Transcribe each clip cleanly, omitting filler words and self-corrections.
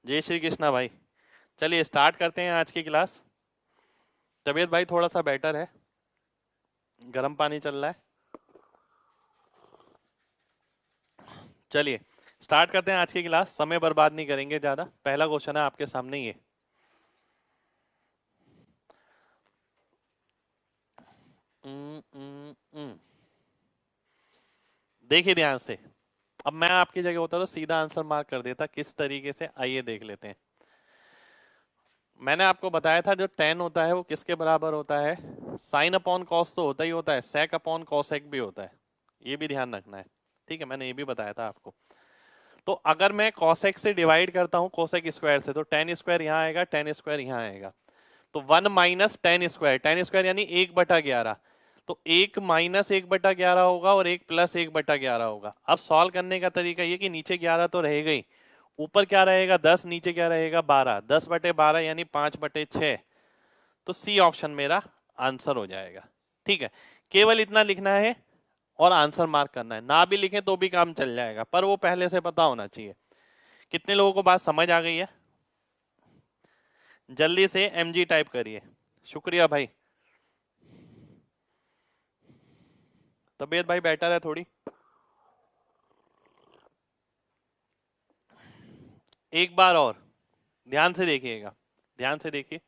जय श्री कृष्णा भाई। चलिए स्टार्ट करते हैं आज की क्लास। तबीयत भाई थोड़ा सा बेटर है, गर्म पानी चल रहा है। चलिए स्टार्ट करते हैं आज की क्लास, समय बर्बाद नहीं करेंगे ज़्यादा। पहला क्वेश्चन है आपके सामने ये। देखिए ध्यान से। अब मैं आपकी जगह होता तो सीधा आंसर मार्क कर देता, किस तरीके से आइए देख लेते हैं। मैंने आपको बताया था जो tan होता है वो किसके बराबर होता है, साइन अपॉन कॉस तो होता ही होता है, सेक अपॉन कॉसेक भी होता है। ये भी ध्यान रखना है, ठीक है। मैंने ये भी बताया था आपको। तो अगर मैं कॉसेक से डिवाइड करता हूं कोसेक स्क्वायर से, तो tan स्क्वायर यहाँ आएगा, tan स्क्वायर यहाँ आएगा। तो 1 माइनस tan स्क्वायर यानी 1/11। तो 1 माइनस 1/11 होगा और 1 प्लस 1/11 होगा। अब सॉल्व करने का तरीका ये कि नीचे 11 तो रहेगा ही, ऊपर क्या रहेगा 10, नीचे क्या रहेगा 12, 10/12 यानी 5/6। तो सी ऑप्शन मेरा आंसर हो जाएगा। ठीक है, केवल इतना लिखना है और आंसर मार्क करना है। ना भी लिखें तो भी काम चल जाएगा, पर वो पहले से पता होना चाहिए। कितने लोगों को बात समझ आ गई है? जल्दी से mg टाइप करिए। शुक्रिया भाई। तबीयत भाई बेटर है थोड़ी। एक बार और ध्यान से देखिएगा, ध्यान से देखिए।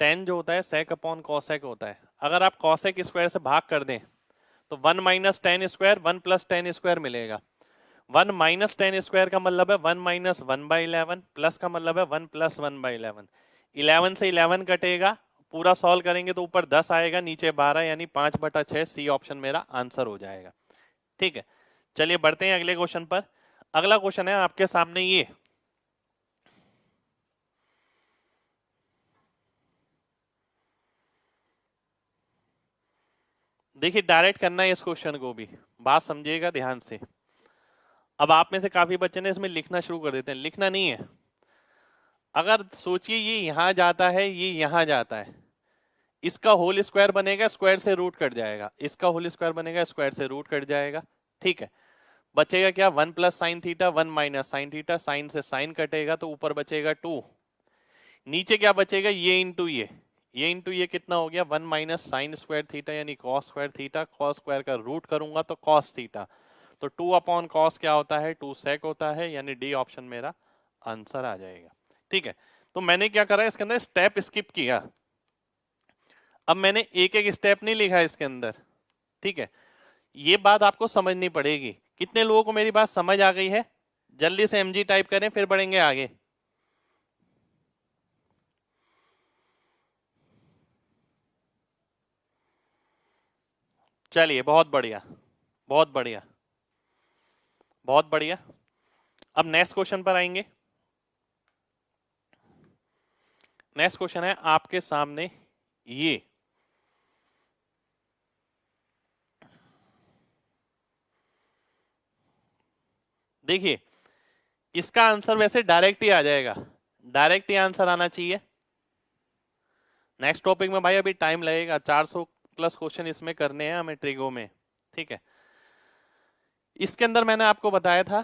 tan जो होता है sec अपॉन कॉसेक होता है। अगर आप कॉसेक स्क्वायर से भाग कर दें तो 1 minus tan square 1 plus tan square मिलेगा। 1 माइनस tan स्क्वायर का मतलब है 1 माइनस 1/11, प्लस का मतलब है 1 प्लस 1/11। 11 से 11 कटेगा, पूरा सॉल्व करेंगे तो ऊपर 10 आएगा, नीचे 12 यानी 5/6। सी ऑप्शन मेरा आंसर हो जाएगा। ठीक है, चलिए बढ़ते हैं अगले क्वेश्चन पर। अगला क्वेश्चन है आपके सामने ये। देखिए डायरेक्ट करना है इस क्वेश्चन को भी, बात समझिएगा ध्यान से। अब आप में से काफी बच्चे ने इसमें लिखना शुरू कर देते हैं, लिखना नहीं है। अगर सोचिए ये यहां जाता है, ये यहां जाता है, इसका होल स्क्वायर बनेगा, स्क्वायर से रूट कट जाएगा, इसका होल स्क्वायर बनेगा, स्क्वायर से रूट कट जाएगा। ठीक है, बचेगा क्या 1 plus sine theta 1 minus sine theta, sine से साइन कटेगा तो ऊपर बचेगा 2। नीचे क्या बचेगा ये इंटू ये इंटू ये कितना हो गया 1 माइनस साइन स्क्वायर थीटा यानी cos square theta, cos square का रूट करूंगा तो कॉस थीटा। तो 2 अपॉन कॉस क्या होता है 2 सेक होता है, यानी डी ऑप्शन मेरा आंसर आ जाएगा। ठीक है, तो मैंने क्या करा इसके अंदर स्टेप स्किप किया। अब मैंने एक एक स्टेप नहीं लिखा इसके अंदर। ठीक है, ये बात आपको समझनी पड़ेगी। कितने लोगों को मेरी बात समझ आ गई है? जल्दी से mg टाइप करें फिर बढ़ेंगे आगे। चलिए बहुत बढ़िया, बहुत बढ़िया, बहुत बढ़िया। अब नेक्स्ट क्वेश्चन पर आएंगे। नेक्स्ट क्वेश्चन है आपके सामने ये। देखिए इसका आंसर वैसे डायरेक्ट ही आ जाएगा, डायरेक्ट ही आंसर आना चाहिए। नेक्स्ट टॉपिक में भाई अभी टाइम लगेगा, 400 प्लस क्वेश्चन इसमें करने हैं हमें ट्रिगो में। ठीक है, इसके अंदर मैंने आपको बताया था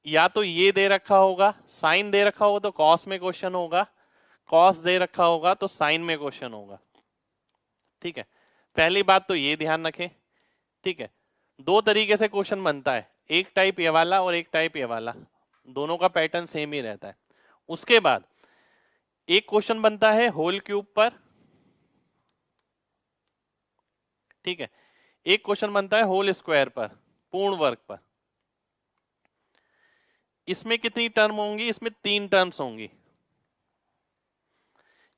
या तो ये दे रखा होगा, साइन दे रखा होगा तो कॉस में क्वेश्चन होगा, कॉस दे रखा होगा तो साइन में क्वेश्चन होगा। ठीक है, पहली बात तो ये ध्यान रखें। ठीक है, दो तरीके से क्वेश्चन बनता है, एक टाइप ये वाला और एक टाइप ये वाला, दोनों का पैटर्न सेम ही रहता है। उसके बाद एक क्वेश्चन बनता है होल क्यूब पर। ठीक है, एक क्वेश्चन बनता है होल स्क्वायर पर, पूर्ण वर्ग पर। इसमें कितनी टर्म होंगी? इसमें 3 टर्म्स होंगी।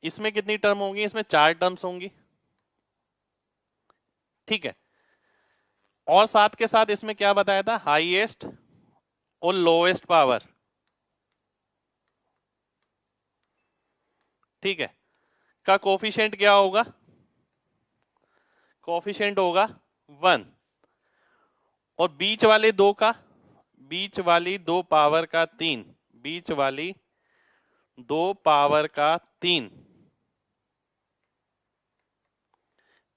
इसमें कितनी टर्म होंगी? इसमें 4 टर्म्स होंगी। ठीक है, और साथ के साथ इसमें क्या बताया था, हाईएस्ट और लोएस्ट पावर। ठीक है, का कोफिशिएंट क्या होगा? कोफिशिएंट होगा 1। और बीच वाले दो का, बीच वाली 2 पावर का 3, बीच वाली 2 पावर का 3,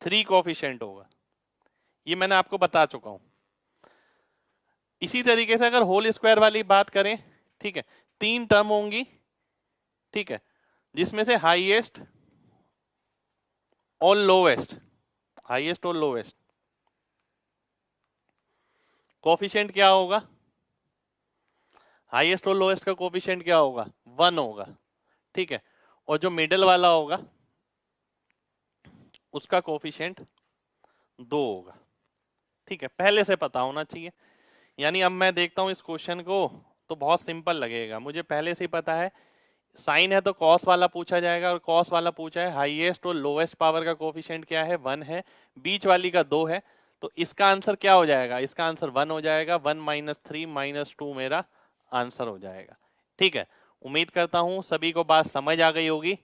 3 कोफिशिएंट होगा। ये मैंने आपको बता चुका हूं। इसी तरीके से अगर होल स्क्वायर वाली बात करें, ठीक है, 3 टर्म होंगी, ठीक है, जिसमें से हाईएस्ट और लोवेस्ट, हाईएस्ट और लोवेस्ट कोफिशिएंट क्या होगा, हाईएस्ट और लोएस्ट का कोफिशिएंट क्या होगा, 1 होगा, ठीक है, और जो मिडल वाला होगा उसका कोफिशिएंट 2 होगा, ठीक है, पहले से पता होना चाहिए। यानी अब मैं देखता हूं इस क्वेश्चन को तो बहुत सिंपल लगेगा, मुझे पहले से ही पता है साइन है तो कॉस वाला पूछा जाएगा, और कॉस वाला पूछा है हाईएस्ट और लोएस्ट पावर का कोफिशिएंट क्या है, 1 है, बीच वाली का 2 है, तो इसका आंसर क्या हो जाएगा, इसका आंसर 1 हो जाएगा, 1 माइनस 3 माइनस 2 मेरा आंसर हो जाएगा, ठीक है। उम्मीद करता हूं सभी को बात समझ आ गई होगी,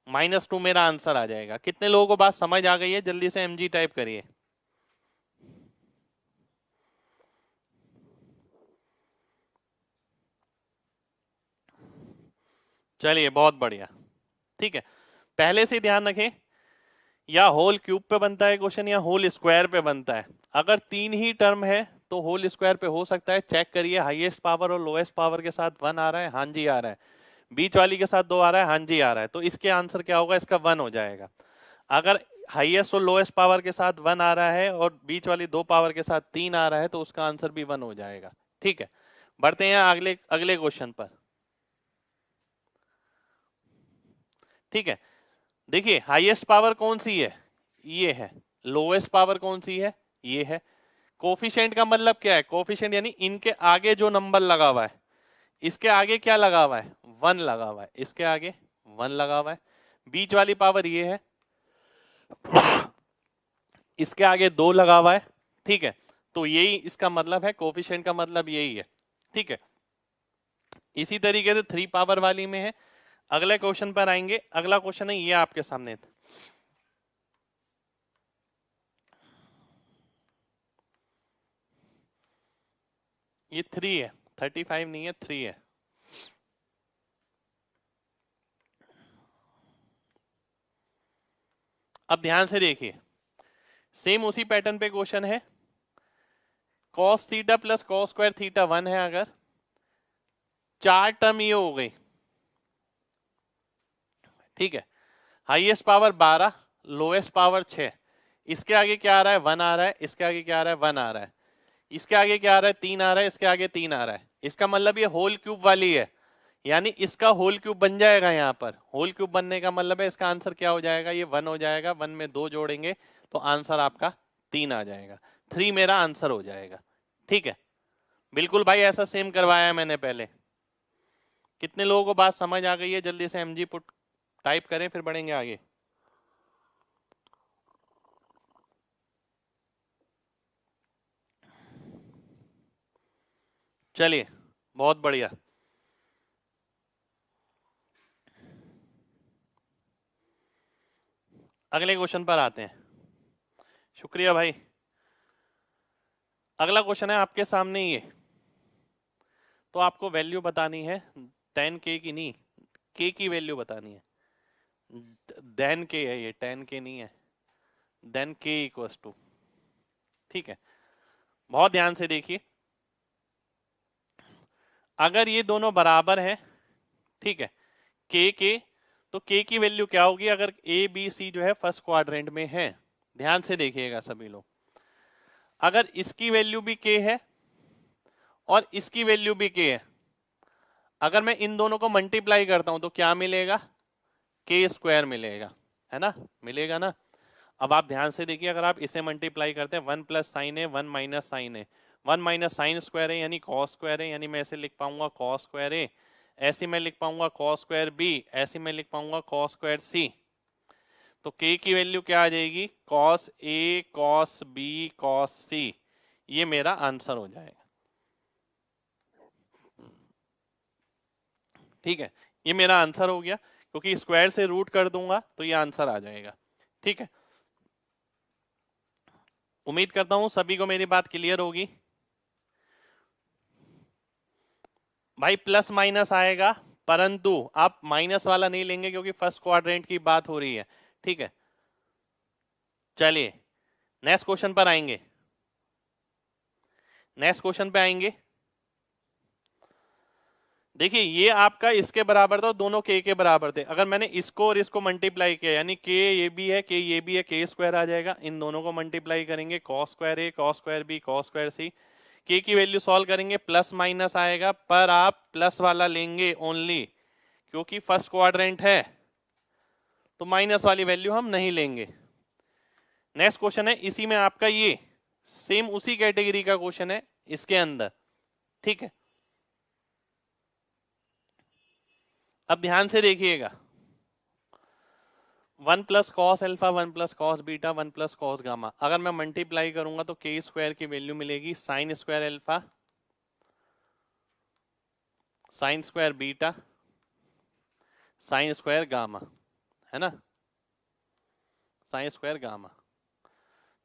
-2 मेरा आंसर आ जाएगा। कितने लोगों को बात समझ आ गई है, जल्दी से mg टाइप करिए। चलिए बहुत बढ़िया, ठीक है, पहले से ध्यान रखें या होल क्यूब पे बनता है क्वेश्चन या होल स्क्वायर पे बनता है। अगर 3 ही टर्म है तो होल स्क्वायर पे हो सकता है, चेक करिए हाईएस्ट पावर और लोएस्ट पावर के साथ 1 आ रहा है, हाँ जी आ रहा है, बीच वाली के साथ 2 आ रहा है, हाँ जी आ रहा है, तो इसके आंसर क्या होगा, इसका 1 हो जाएगा। अगर हाईएस्ट और लोएस्ट पावर के साथ 1 आ रहा है और बीच वाली 2 पावर के साथ 3 आ रहा है तो उसका आंसर भी 1 हो जाएगा, ठीक है। बढ़ते हैं अगले अगले क्वेश्चन पर, ठीक है। देखिए हाईएस्ट पावर कौन सी है, ये है, लोएस्ट पावर कौन सी है, ये है। कोफिशिएंट का मतलब क्या है, कोफिशिएंट यानी इनके आगे जो नंबर लगा हुआ है, इसके आगे क्या लगा हुआ है, 1 लगा हुआ है, इसके आगे 1 लगा हुआ है, बीच वाली पावर ये है, इसके आगे 2 लगा हुआ है, ठीक है, तो यही इसका मतलब है, कोफिशिएंट का मतलब यही है, ठीक है। इसी तरीके से 3 पावर वाली में है। अगले क्वेश्चन पर आएंगे, अगला क्वेश्चन है ये आपके सामने, ये 3 है, 35 नहीं है, 3 है। अब ध्यान से देखिए, सेम उसी पैटर्न पे क्वेश्चन है, cos theta plus cos square theta 1 है, अगर 4 टर्म ये हो गई, ठीक है, हाईएस्ट पावर 12, लोएस्ट पावर 6, इसके आगे क्या आ रहा है, 1 आ रहा है, इसके आगे क्या आ रहा है, 1 आ रहा है, इसके आगे क्या आ रहा है, 3 आ रहा है, इसके आगे 3 आ रहा है, इसका मतलब ये होल क्यूब वाली है, यानी इसका होल क्यूब बन जाएगा, यहाँ पर होल क्यूब बनने का मतलब है इसका आंसर क्या हो जाएगा, ये 1 हो जाएगा, 1 में 2 जोड़ेंगे तो आंसर आपका 3 आ जाएगा, 3 मेरा आंसर हो जाएगा, ठीक है। बिल्कुल भाई ऐसा सेम करवाया है मैंने पहले। कितने लोगों को बात समझ आ गई है, जल्दी से mg पुट टाइप करें, फिर बढ़ेंगे आगे। चलिए बहुत बढ़िया, अगले क्वेश्चन पर आते हैं। शुक्रिया भाई। अगला क्वेश्चन है आपके सामने ये, तो आपको वैल्यू बतानी है 10k की, नहीं k की वैल्यू बतानी है, देन k है ये, 10k नहीं है, देन k इक्वल्स टू, ठीक है। बहुत ध्यान से देखिए, अगर ये दोनों बराबर है, ठीक है, k तो k की वैल्यू क्या होगी, अगर a b c जो है फर्स्ट क्वाड्रेंट में है, ध्यान से देखिएगा सभी लोग, अगर इसकी वैल्यू भी k है और इसकी वैल्यू भी k है, अगर मैं इन दोनों को मल्टीप्लाई करता हूं तो क्या मिलेगा, k स्क्वायर मिलेगा, है ना, मिलेगा ना। अब आप ध्यान से देखिए, अगर आप इसे मल्टीप्लाई करते हैं, 1 प्लस साइन है, 1 माइनस साइन है, 1 माइनस साइन स्क्वायर है यानी कॉस स्क्वायर है, यानी मैं ऐसे लिख पाऊंगा कॉस स्क्वायर ए, ऐसे मैं लिख पाऊंगा कॉस स्क्वायर बी, ऐसे मैं लिख पाऊंगा कॉस स्क्वायर सी, तो k की वैल्यू क्या आ जाएगी, cos A cos B cos सी, ये मेरा आंसर हो जाएगा, ठीक है, ये मेरा आंसर हो गया, क्योंकि स्क्वायर से रूट कर दूंगा तो ये आंसर आ जाएगा, ठीक है। उम्मीद करता हूं सभी को मेरी बात क्लियर होगी। भाई प्लस माइनस आएगा, परंतु आप माइनस वाला नहीं लेंगे क्योंकि फर्स्ट क्वाड्रेंट की बात हो रही है, ठीक है। चलिए नेक्स्ट क्वेश्चन पर आएंगे, नेक्स्ट क्वेश्चन पे आएंगे। देखिए ये आपका इसके बराबर था, दोनों के बराबर थे। अगर मैंने इसको और इसको मल्टीप्लाई किया, यानी के ये भी है, के ये भी है, के स्क्वायर आ जाएगा। इन दोनों को मल्टीप्लाई करेंगे, cos square a, cos square b, cos square c. K की वैल्यू सॉल्व करेंगे, प्लस माइनस आएगा, पर आप प्लस वाला लेंगे ओनली, क्योंकि फर्स्ट क्वाड्रेंट है, तो माइनस वाली वैल्यू हम नहीं लेंगे। नेक्स्ट क्वेश्चन है, इसी में आपका ये सेम उसी कैटेगरी का क्वेश्चन है इसके अंदर, ठीक है। अब ध्यान से देखिएगा, 1 plus cos alpha, 1 plus cos beta, 1 plus cos gamma, अगर मैं मल्टीप्लाई करूंगा तो के स्क्वायर की वैल्यू मिलेगी sine square alpha, sine square beta, sine square gamma, है ना, साइन स्क्वायर गामा।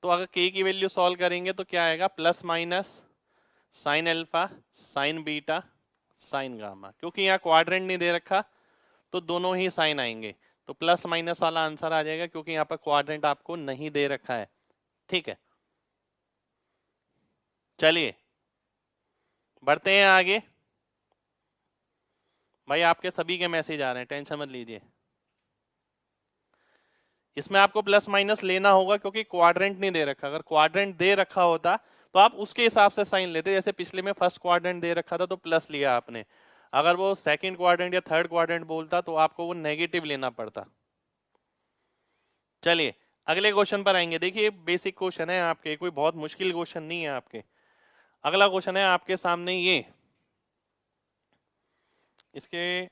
तो अगर के की वैल्यू सॉल्व करेंगे तो क्या आएगा, plus minus sine alpha, sign beta, sign gamma. क्योंकि यहाँ क्वाड्रेंट नहीं दे रखा तो दोनों ही साइन आएंगे, तो प्लस माइनस वाला आंसर आ जाएगा, क्योंकि यहाँ पर क्वाड्रेंट आपको नहीं दे रखा है, ठीक है। चलिए बढ़ते हैं आगे। भाई आपके सभी के मैसेज आ रहे हैं, टेंशन मत लीजिए। इसमें आपको प्लस माइनस लेना होगा, क्योंकि क्वाड्रेंट नहीं दे रखा। अगर क्वाड्रेंट दे रखा होता तो आप उसके हिसाब से साइन लेते, जैसे पिछले में फर्स्ट क्वाड्रेंट दे रखा था तो प्लस लिया आपने। अगर वो सेकंड क्वाड्रेंट या थर्ड क्वाड्रेंट बोलता तो आपको वो नेगेटिव लेना पड़ता। चलिए अगले क्वेश्चन पर आएंगे। देखिए बेसिक क्वेश्चन है आपके, कोई बहुत मुश्किल क्वेश्चन नहीं है आपके। अगला क्वेश्चन है आपके सामने, ये इसके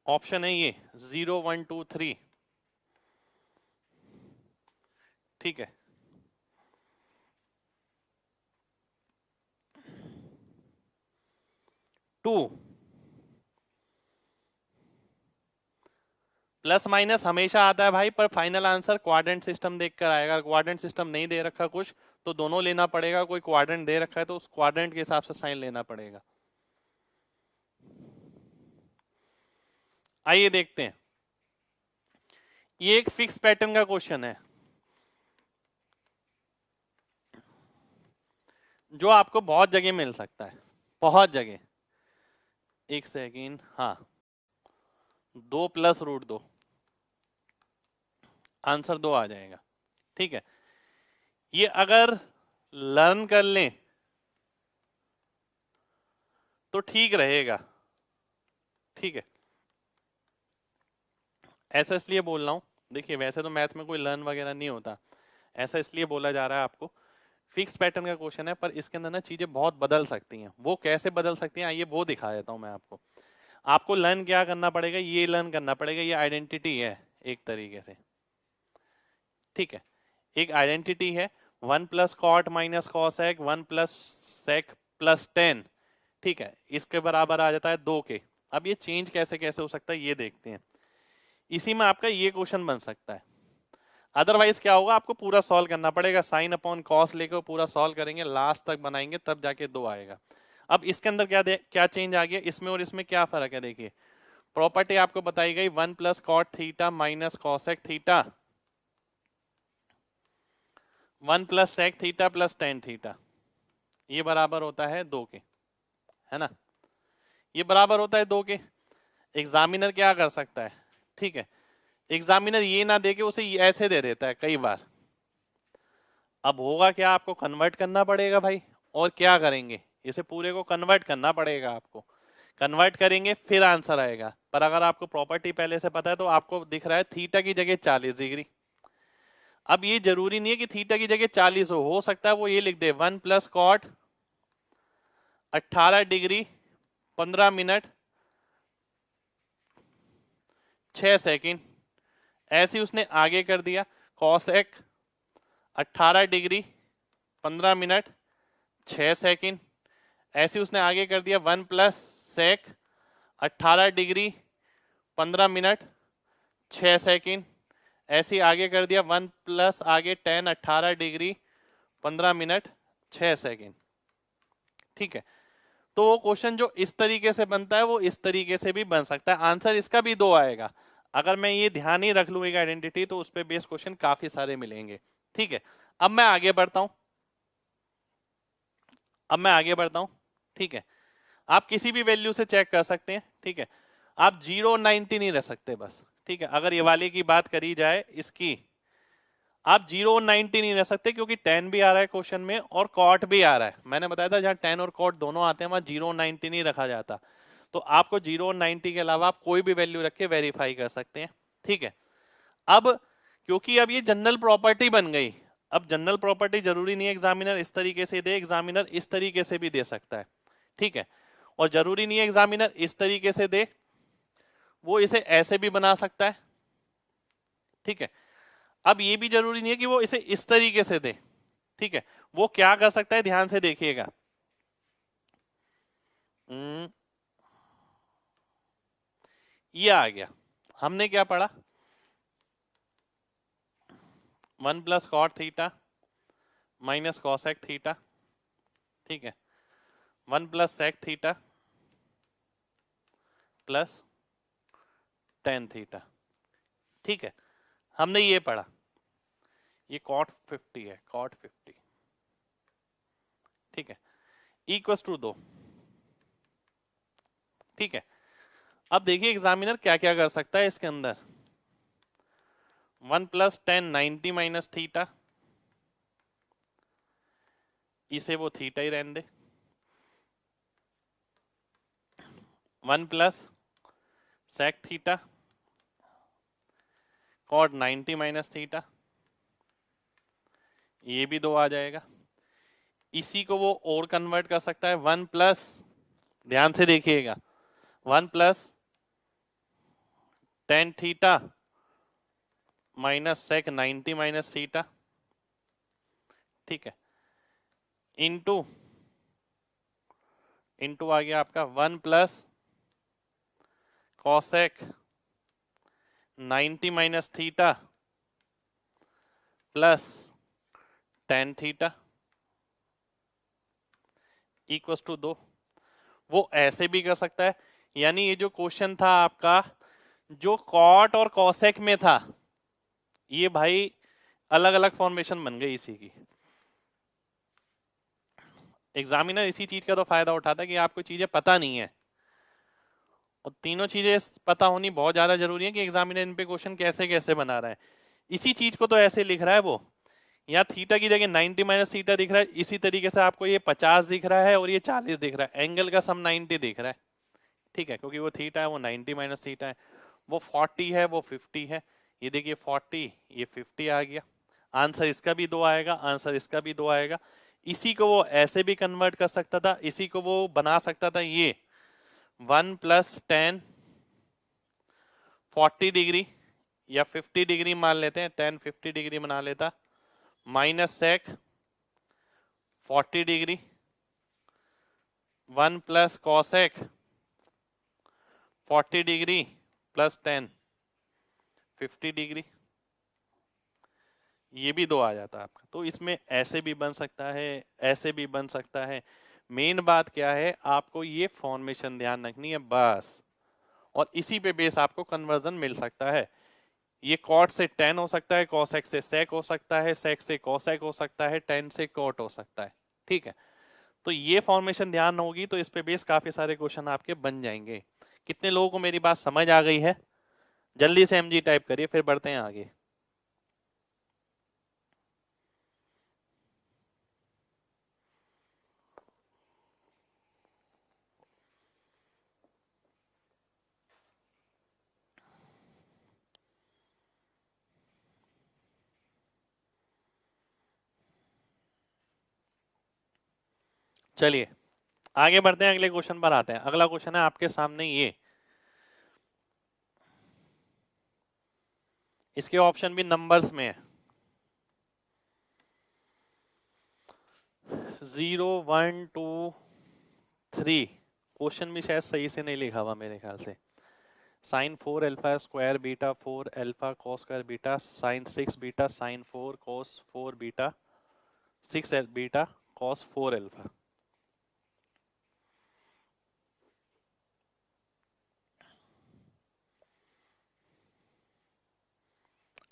ऑप्शन है ये 0 1 2 3, ठीक है। टू प्लस माइनस हमेशा आता है भाई, पर फाइनल आंसर क्वाड्रेंट सिस्टम देखकर आएगा। क्वाड्रेंट सिस्टम नहीं दे रखा कुछ तो दोनों लेना पड़ेगा, कोई क्वाड्रेंट दे रखा है तो उस क्वाड्रेंट के हिसाब से साइन लेना पड़ेगा। आइए देखते हैं, ये एक फिक्स पैटर्न का क्वेश्चन है जो आपको बहुत जगह मिल सकता है, बहुत जगह। एक सेकेंड, हाँ, 2 प्लस रूट 2, आंसर 2 आ जाएगा, ठीक है। ये अगर लर्न कर लें तो ठीक रहेगा, ठीक है। ऐसा इसलिए बोल रहा हूं, देखिए वैसे तो मैथ में कोई लर्न वगैरह नहीं होता, ऐसा इसलिए बोला जा रहा है आपको। फिक्स पैटर्न का क्वेश्चन है, पर इसके अंदर ना चीजें बहुत बदल सकती हैं। वो कैसे बदल सकती हैं आइए वो दिखा देता हूं मैं आपको। आपको लर्न क्या करना पड़ेगा, ये लर्न करना पड़ेगा, ये आइडेंटिटी है एक तरीके से, ठीक है। एक आइडेंटिटी है 1 plus cot minus cosec 1 plus sec plus 10, ठीक है। इसके बराबर आ जाता है 2 के। अब ये चेंज कैसे कैसे हो सकता है ये देखते हैं। इसी में आपका ये क्वेश्चन बन सकता है। अदरवाइज क्या होगा, आपको पूरा सॉल्व करना पड़ेगा, साइन अपॉन कॉस लेकर पूरा सॉल्व करेंगे, लास्ट तक बनाएंगे, तब जाके 2 आएगा। अब इसके अंदर क्या चेंज आ गया, इसमें और इसमें क्या फर्क है। देखिए प्रॉपर्टी आपको बताई गई 1 plus cot theta minus cosec theta, 1 plus sec theta plus tan theta, ये बराबर होता है 2 के, है ना, ये बराबर होता है 2 के। एग्जामिनर क्या कर सकता है, ठीक है, एग्जामिनर ये ना देके उसे ऐसे दे देता है कई बार। अब होगा क्या, आपको कन्वर्ट करना पड़ेगा भाई, और क्या करेंगे, इसे पूरे को कन्वर्ट करना पड़ेगा आपको। कन्वर्ट करेंगे फिर आंसर आएगा। पर अगर आपको प्रॉपर्टी पहले से पता है तो आपको दिख रहा है थीटा की जगह 40 डिग्री। अब ये जरूरी नहीं है कि थीटा की जगह 40 हो सकता है वो ये लिख दे 1 plus cot 18 degree 15 minute 6 second, ऐसे उसने आगे कर दिया। कॉसेक 18 डिग्री 15 मिनट 6 सेकंड, ऐसे उसने आगे कर दिया 1 plus sec 18 degree 15 minute 6 second, ऐसे आगे कर दिया 1 प्लस आगे 10 18 डिग्री 15 मिनट 6 सेकंड, ठीक है। तो वो क्वेश्चन जो इस तरीके से बनता है वो इस तरीके से भी बन सकता है, आंसर इसका भी 2 आएगा। अगर मैं ये ध्यान ही रख लूँ एक आइडेंटिटी तो उस पर बेस क्वेश्चन काफी सारे मिलेंगे, ठीक है। अब मैं आगे बढ़ता हूं, ठीक है। आप किसी भी वैल्यू से चेक कर सकते हैं, ठीक है। आप 0 और 90 नहीं रह सकते बस, ठीक है। अगर ये वाले की बात करी जाए इसकी, आप 0 और 90 नहीं रह सकते क्योंकि 10 भी आ रहा है क्वेश्चन में और कॉट भी आ रहा है। मैंने बताया था जहां 10 और कॉट दोनों आते हैं वहां 0 और 90 नहीं रखा जाता। तो आपको 0 और 90 के अलावा आप कोई भी वैल्यू रख के वेरीफाई कर सकते हैं, ठीक है। अब क्योंकि अब ये जनरल प्रॉपर्टी बन गई, अब जनरल प्रॉपर्टी जरूरी नहीं है एग्जामिनर इस तरीके से दे, एग्जामिनर इस तरीके से भी दे सकता है, ठीक है। और जरूरी नहीं है एग्जामिनर इस तरीके से दे, वो इसे ऐसे भी बना सकता है, ठीक है। अब ये भी जरूरी नहीं है कि वो इसे इस तरीके से दे, ठीक है। वो क्या कर सकता है, ध्यान से देखिएगा। ये आ गया, हमने क्या पढ़ा, 1 plus cot theta minus cosec theta, ठीक है। 1 plus sec theta plus tan theta, ठीक है। हमने ये पढ़ा, ये कॉट 50 है, कॉट 50, ठीक है, इक्वल्स टू 2, ठीक है। अब देखिए एग्जामिनर क्या क्या कर सकता है इसके अंदर, 1 प्लस 10 90 माइनस थीटा, इसे वो थीटा ही रहने दे, 1 plus sec theta cot 90 minus theta, ये भी 2 आ जाएगा। इसी को वो और कन्वर्ट कर सकता है, 1 प्लस, ध्यान से देखिएगा, 1 plus 10 theta minus sec 90 minus theta, ठीक है, इंटू आ गया आपका 1 plus cosec 90 minus theta plus tan theta equals to 2। वो ऐसे भी कर सकता है, यानी ये जो क्वेश्चन था आपका जो कॉट और कॉसेक में था, ये भाई अलग अलग फॉर्मेशन बन गई इसी की। एग्जामिनर इसी चीज का तो फायदा उठाता है कि आपको चीजें पता नहीं है, और तीनों चीजें पता होनी बहुत ज्यादा जरूरी है कि एग्जामिनर इन पे क्वेश्चन कैसे कैसे बना रहा है। इसी चीज को तो ऐसे लिख रहा है वो, यहाँ थीटा की जगह 90 माइनस थीटा दिख रहा है, इसी तरीके से आपको ये 50 दिख रहा है और ये 40 दिख रहा है, एंगल का सम 90 दिख रहा है, ठीक है। क्योंकि वो थीटा है, वो 90 माइनस थीटा है, वो 40 है, वो 50 है। ये देखिए 40, ये 50 आ गया। आंसर इसका भी 2 आएगा, आंसर इसका भी 2 आएगा। इसी को वो ऐसे भी कन्वर्ट कर सकता था, इसी को वो बना सकता था ये 1 प्लस 10 40 डिग्री या 50 डिग्री मान लेते हैं, 10 50 डिग्री बना लेता, minus sec 40 degree 1 plus cosec 40 degree plus 10 50 degree, ये भी 2 आ जाता है आपका। तो इसमें ऐसे भी बन सकता है, ऐसे भी बन सकता है। मेन बात क्या है, आपको ये फॉर्मेशन ध्यान रखनी है बस, और इसी पे बेस आपको कन्वर्जन मिल सकता है। ये कॉट से टेन हो सकता है, कॉसेक से सेक हो सकता है, सेक से कॉसेक हो सकता है, टेन से कॉट हो सकता है, ठीक है। तो ये फॉर्मेशन ध्यान होगी तो इस पे बेस काफी सारे क्वेश्चन आपके बन जाएंगे। कितने लोगों को मेरी बात समझ आ गई है? जल्दी से एमजी टाइप करिए, फिर बढ़ते हैं आगे। चलिए आगे बढ़ते हैं, अगले क्वेश्चन पर आते हैं। अगला क्वेश्चन है आपके सामने ये, इसके ऑप्शन भी नंबर्स में है, 0 1 2 3। क्वेश्चन भी शायद सही से नहीं लिखा हुआ मेरे ख्याल से। Sine 4 alpha square beta 4 alpha cos square beta sine 6 beta sine 4 cos 4 beta 6 beta cos 4 alpha.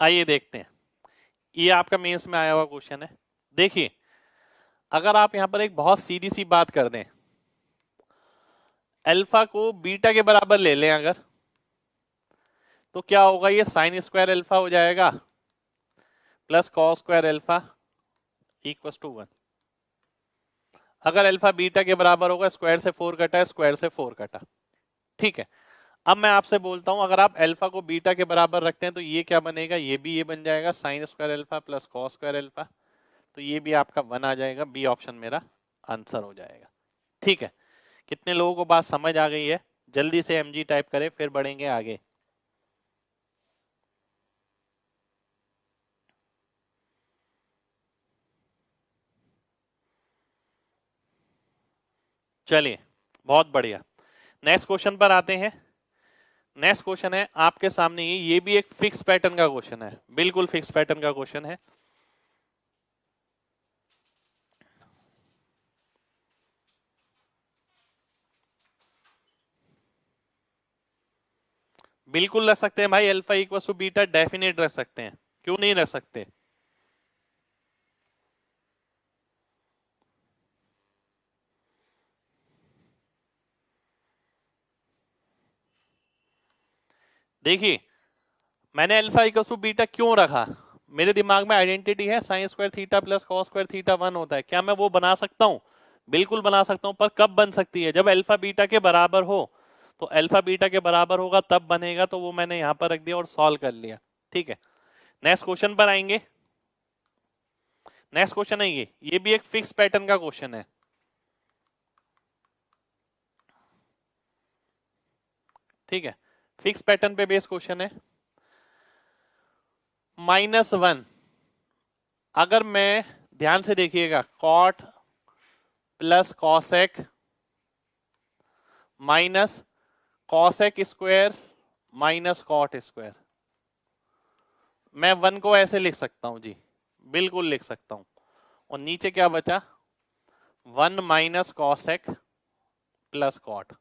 आइए देखते हैं, ये आपका मेंस में आया हुआ क्वेश्चन है। देखिए अगर आप यहां पर एक बहुत सीधी सी बात कर दें, अल्फा को बीटा के बराबर ले लें अगर, तो क्या होगा, ये साइन स्क्वायर अल्फा हो जाएगा plus cos square alpha equal to 1। अगर अल्फा बीटा के बराबर होगा, स्क्वायर से 4 कटा है, स्क्वायर से 4 कटा, ठीक है। अब मैं आपसे बोलता हूं, अगर आप अल्फा को बीटा के बराबर रखते हैं तो ये क्या बनेगा, ये बन जाएगा sine square alpha plus cos square alpha, तो ये भी आपका 1 आ जाएगा, बी ऑप्शन मेरा आंसर हो जाएगा। ठीक है, कितने लोगों को बात समझ आ गई है? जल्दी से एमजी टाइप करें, फिर बढ़ेंगे आगे। चलिए, बहुत बढ़िया। नेक्स्ट क्वेश्चन पर आते हैं। नेक्स्ट क्वेश्चन है आपके सामने, ये भी एक फिक्स पैटर्न का क्वेश्चन है, बिल्कुल फिक्स पैटर्न का क्वेश्चन है। बिल्कुल रख सकते हैं भाई, alpha equal to beta definite रख सकते हैं, क्यों नहीं रख सकते? देखिए, मैंने अल्फा इक्वल टू बीटा क्यों रखा, मेरे दिमाग में आइडेंटिटी है sign square theta plus cos square theta 1 होता है। क्या मैं वो बना सकता हूं? बिल्कुल बना सकता हूं, पर कब बन सकती है? जब अल्फा बीटा के बराबर हो। तो अल्फा बीटा के बराबर होगा तब बनेगा, तो वो मैंने यहां पर रख दिया और सॉल्व कर लिया। ठीक है, नेक्स्ट क्वेश्चन पर आएंगे। नेक्स्ट क्वेश्चन है ये भी एक फिक्स पैटर्न का क्वेश्चन है। ठीक है, फिक्स पैटर्न पे बेस क्वेश्चन है। -1, अगर मैं, ध्यान से देखिएगा, cot plus cosec minus cosec square minus cot square, मैं 1 को ऐसे लिख सकता हूं जी, बिल्कुल लिख सकता हूं। और नीचे क्या बचा, 1 माइनस कॉसेक प्लस कॉट,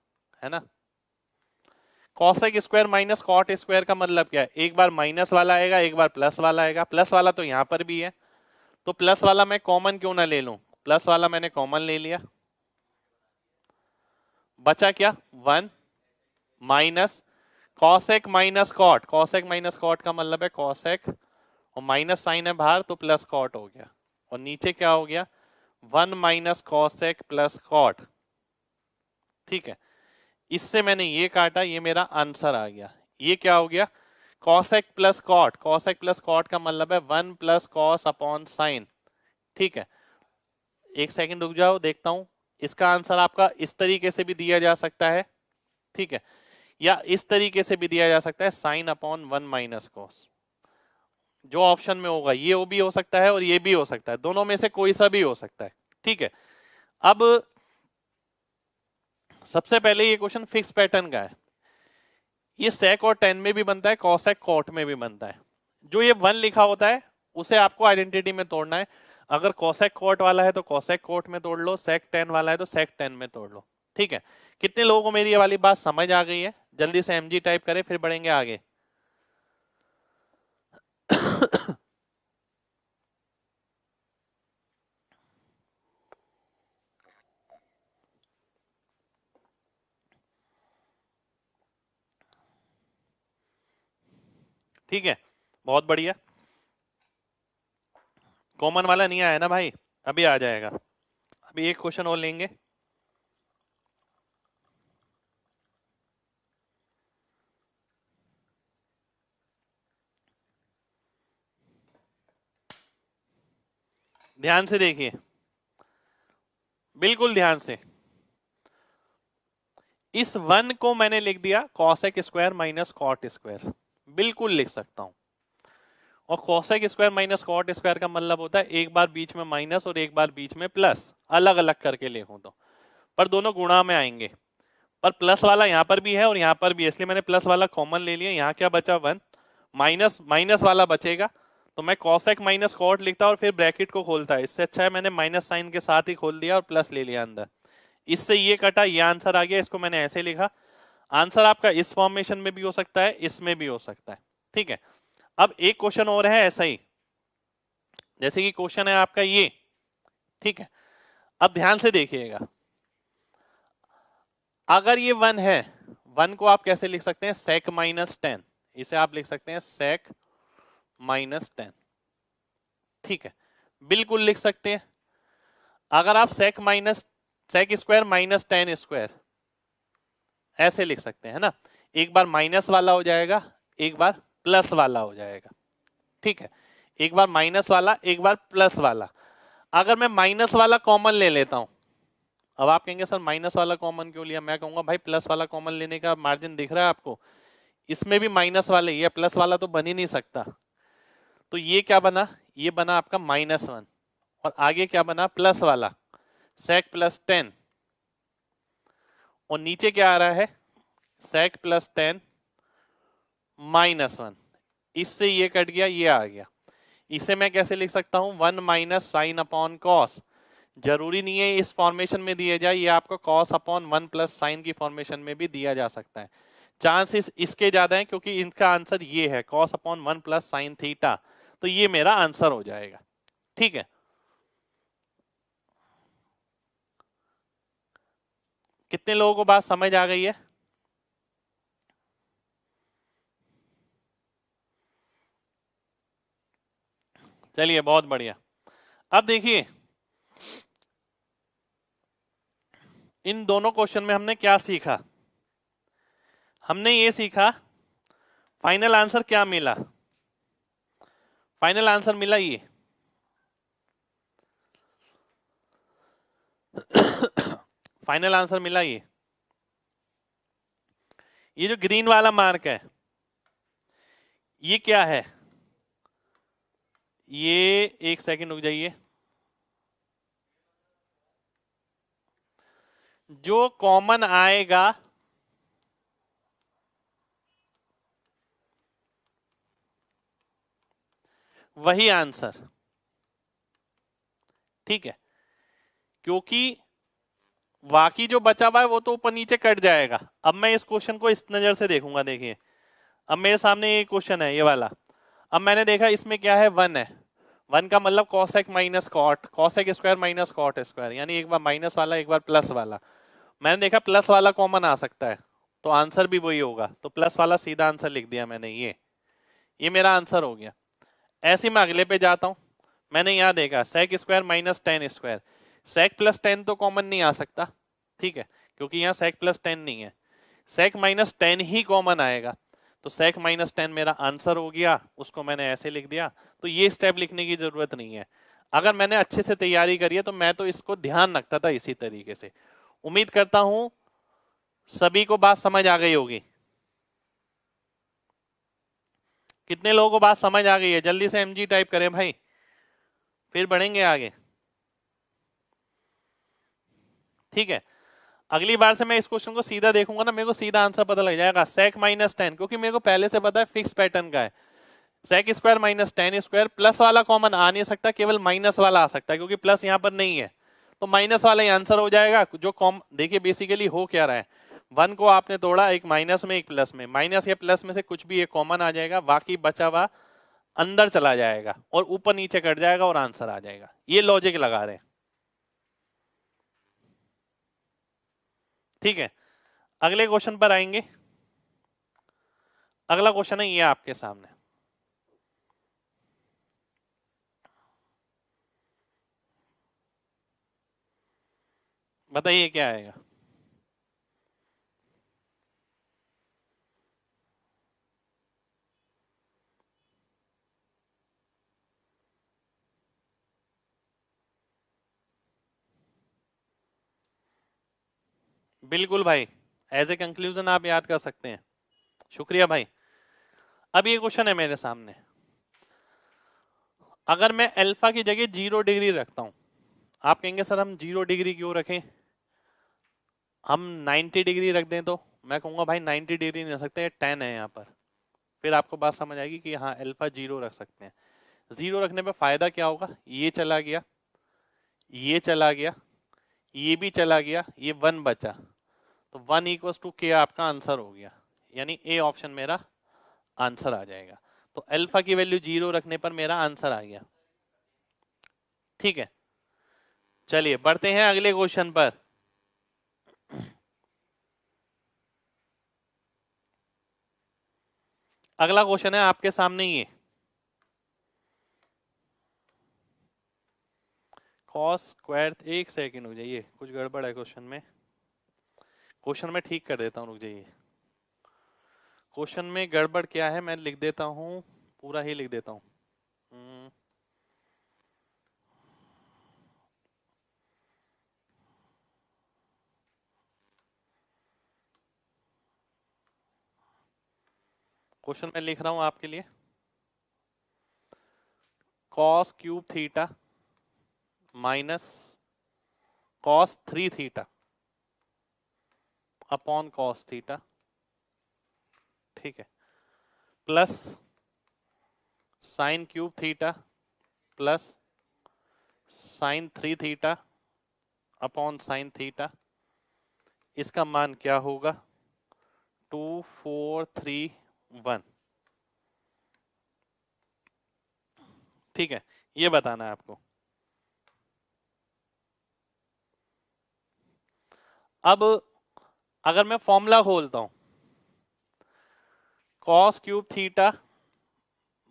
है ना। Cosec square minus cot square का मतलब क्या है, एक बार माइनस वाला आएगा, एक बार प्लस वाला आएगा। प्लस वाला तो यहां पर भी है, तो प्लस वाला मैं कॉमन क्यों ना ले लूं, प्लस वाला मैंने कॉमन ले लिया। बचा क्या, 1 minus cosec minus cot, cosec minus cot का मतलब है कॉसेक, और माइनस साइन है बाहर तो प्लस कॉट हो गया। और नीचे क्या हो गया, 1 माइनस कॉसेक प्लस कॉट। ठीक है, इससे मैंने ये काटा, ये मेरा आंसर आ गया। ये क्या हो गया, cosec plus cot, cosec plus cot का मतलब है 1 प्लस कॉस अपॉन साइन। ठीक है, एक सेकंड रुक जाओ, देखता हूं। इसका आंसर आपका इस तरीके से भी दिया जा सकता है, ठीक है, या इस तरीके से भी दिया जा सकता है, साइन अपॉन 1 माइनस कॉस। जो ऑप्शन में होगा ये वो भी हो सकता है और ये भी हो सकता है, दोनों में से कोई सा भी हो सकता है। ठीक है, अब सबसे पहले ये क्वेश्चन फिक्स पैटर्न का है। ये सेक और टेन में भी बनता है, कॉसेक कॉट में भी बनता है। जो ये 1 लिखा होता है उसे आपको आइडेंटिटी में तोड़ना है। अगर कॉसेक कॉट वाला है तो कॉसेक कॉट में तोड़ लो, सेक टेन वाला है तो सेक टेन में तोड़ लो। ठीक है, कितने लोगों को मेरी ये वाली बात समझ आ गई है? जल्दी से एमजी टाइप करें, फिर बढ़ेंगे आगे। ठीक है, बहुत बढ़िया। कॉमन वाला नहीं आया ना भाई, अभी आ जाएगा। अभी एक क्वेश्चन और लेंगे। ध्यान से देखिए, बिल्कुल ध्यान से। इस 1 को मैंने लिख दिया cosec square minus cot square, बिल्कुल लिख सकता हूं। और cosec square minus cot square का मतलब होता है एक बार बीच में माइनस और एक बार बीच में प्लस, अलग अलग करके लिखूं तो, पर दोनों गुणा में आएंगे। पर प्लस वाला यहां पर भी है और यहां पर भी है, इसलिए मैंने प्लस वाला कॉमन ले लिया। यहां क्या बचा, 1 माइनस माइनस वाला बचेगा, तो मैं कॉसेक माइनस कॉट लिखता और फिर ब्रैकेट को खोलता है। इससे अच्छा है मैंने माइनस साइन के साथ ही खोल दिया और प्लस ले लिया अंदर। इससे ये कटा, ये आंसर आ गया, इसको मैंने ऐसे लिखा। आंसर आपका इस फॉर्मेशन में भी हो सकता है, इसमें भी हो सकता है। ठीक है, अब एक क्वेश्चन और है ऐसा ही, जैसे कि क्वेश्चन है आपका ये। ठीक है, अब ध्यान से देखिएगा, अगर ये 1 है, 1 को आप कैसे लिख सकते हैं, sec माइनस 10, इसे आप लिख सकते हैं sec माइनस 10, ठीक है, बिल्कुल लिख सकते हैं। अगर आप sec स्क्वायर माइनस 10 स्क्वायर ऐसे लिख सकते हैं ना, एक बार माइनस वाला हो जाएगा, एक बार प्लस वाला हो जाएगा, ठीक है, एक बार माइनस वाला, एक बार प्लस वाला। अगर मैं माइनस वाला कॉमन ले लेता हूं, अब आप कहेंगे सर माइनस वाला कॉमन क्यों लिया, मैं कहूंगा भाई प्लस वाला कॉमन लेने का मार्जिन दिख रहा है आपको, इसमें भी माइनस वाले, ये प्लस वाला तो बन ही नहीं सकता, तो ये क्या बना, ये बना आपका -1, और आगे क्या बना, प्लस वाला sec प्लस 10, और नीचे क्या आ रहा है, sec प्लस 10 -1, इससे ये कट गया, ये आ गया। इसे मैं कैसे लिख सकता हूं, 1 माइनस साइन अपॉन कॉस, जरूरी नहीं है इस फॉर्मेशन में दिया जाए, ये आपको कॉस अपॉन 1 प्लस साइन की फॉर्मेशन में भी दिया जा सकता है, चांसेस इसके ज्यादा है क्योंकि इनका आंसर ये है cos upon 1 plus sine theta, तो ये मेरा आंसर हो जाएगा, ठीक है। कितने लोगों को बात समझ आ गई है? चलिए बहुत बढ़िया। अब देखिए इन दोनों क्वेश्चन में हमने क्या सीखा, हमने ये सीखा फाइनल आंसर क्या मिला, फाइनल आंसर मिला ये फाइनल आंसर मिला ये जो ग्रीन वाला मार्क है ये क्या है, ये एक सेकंड रुक जाइए, जो कॉमन आएगा वही आंसर, ठीक है, क्योंकि बाकी जो बचा हुआ है वो तो ऊपर नीचे कट जाएगा। अब मैं इस क्वेश्चन को इस नजर से देखूंगा, देखिए अब मेरे सामने ये क्वेश्चन है ये वाला, अब मैंने देखा इसमें क्या है 1 है, 1 का मतलब cosec minus cot, cosec square minus cot square, यानी एक बार माइनस वाला एक बार प्लस वाला, मैंने देखा प्लस वाला कॉमन आ सकता है तो आंसर भी वही होगा, तो प्लस वाला सीधा आंसर लिख दिया मैंने, ये मेरा आंसर हो गया। ऐसे मैं अगले पे जाता हूं, मैंने यहां देखा sec square minus 10 square, sec plus 10 तो कॉमन नहीं आ सकता, ठीक है, क्योंकि यहाँ सेक प्लस 10 नहीं है, सेक माइनस 10 ही कॉमन आएगा, तो सेक माइनस 10 मेरा आंसर हो गया, उसको मैंने ऐसे लिख दिया, तो ये स्टेप लिखने की जरूरत नहीं है। अगर मैंने अच्छे से तैयारी करी है तो मैं तो इसको ध्यान रखता था इसी तरीके से। उम्मीद करता हूं सभी को बात समझ आ गई होगी। कितने लोगों को बात समझ आ गई है, जल्दी से एमजी टाइप करें भाई, फिर बढ़ेंगे आगे, ठीक है। अगली बार से मैं इस क्वेश्चन को सीधा देखूंगा ना, मेरे को सीधा आंसर पता लग जाएगा, सेक माइनस 10, क्योंकि मेरे को पहले से पता है फिक्स पैटर्न का है, sec square minus 10 square, plus वाला कॉमन आ नहीं सकता, केवल माइनस वाला आ सकता है, क्योंकि प्लस यहाँ पर नहीं है, तो माइनस वाला ही आंसर हो जाएगा। जो कॉम देखिए बेसिकली हो क्या रहा है, 1 को आपने तोड़ा, एक माइनस में एक प्लस में, माइनस या प्लस में से कुछ भी एक कॉमन आ जाएगा, बाकी बचा हुआ अंदर चला जाएगा और ऊपर नीचे कट जाएगा और आंसर आ जाएगा, ये लॉजिक लगा रहे हैं, ठीक है। अगले क्वेश्चन पर आएंगे, अगला क्वेश्चन है ये आपके सामने, बताइए क्या आएगा। बिल्कुल भाई, एज ए कंक्लूजन आप याद कर सकते हैं, शुक्रिया भाई। अब ये क्वेश्चन है मेरे सामने, अगर मैं अल्फा की जगह 0 डिग्री रखता हूं, आप कहेंगे सर हम 0 डिग्री क्यों रखें, हम 90 डिग्री रख दें, तो मैं कहूंगा भाई 90 डिग्री नहीं रख सकते, 10 है यहाँ पर, फिर आपको बात समझ आएगी कि हाँ अल्फा 0 रख सकते हैं। 0 रखने पे फायदा क्या होगा, ये चला गया, ये चला गया, ये भी चला गया, ये 1 बचा, तो 1 इक्वल्स टू के आपका आंसर हो गया, यानी ए ऑप्शन मेरा आंसर आ जाएगा। तो अल्फा की वैल्यू 0 रखने पर मेरा आंसर आ गया, ठीक है। चलिए बढ़ते हैं अगले क्वेश्चन पर। अगला क्वेश्चन है आपके सामने ये, कॉस स्क्वायर, एक सेकंड हो जाइए, कुछ गड़बड़ है क्वेश्चन में, क्वेश्चन में ठीक कर देता हूँ, रुक जाइए। क्वेश्चन में गड़बड़ क्या है मैं लिख देता हूँ, पूरा ही लिख देता हूँ। क्वेश्चन में लिख रहा हूं आपके लिए, cos cube theta minus cos 3 theta upon cos theta, ठीक है, plus sine cube theta plus sign 3 theta upon sine theta, इसका मान क्या होगा 2 4 3 1, ठीक है, ये बताना है आपको। अब अगर मैं फॉर्मूला खोलता हूं, cos cube theta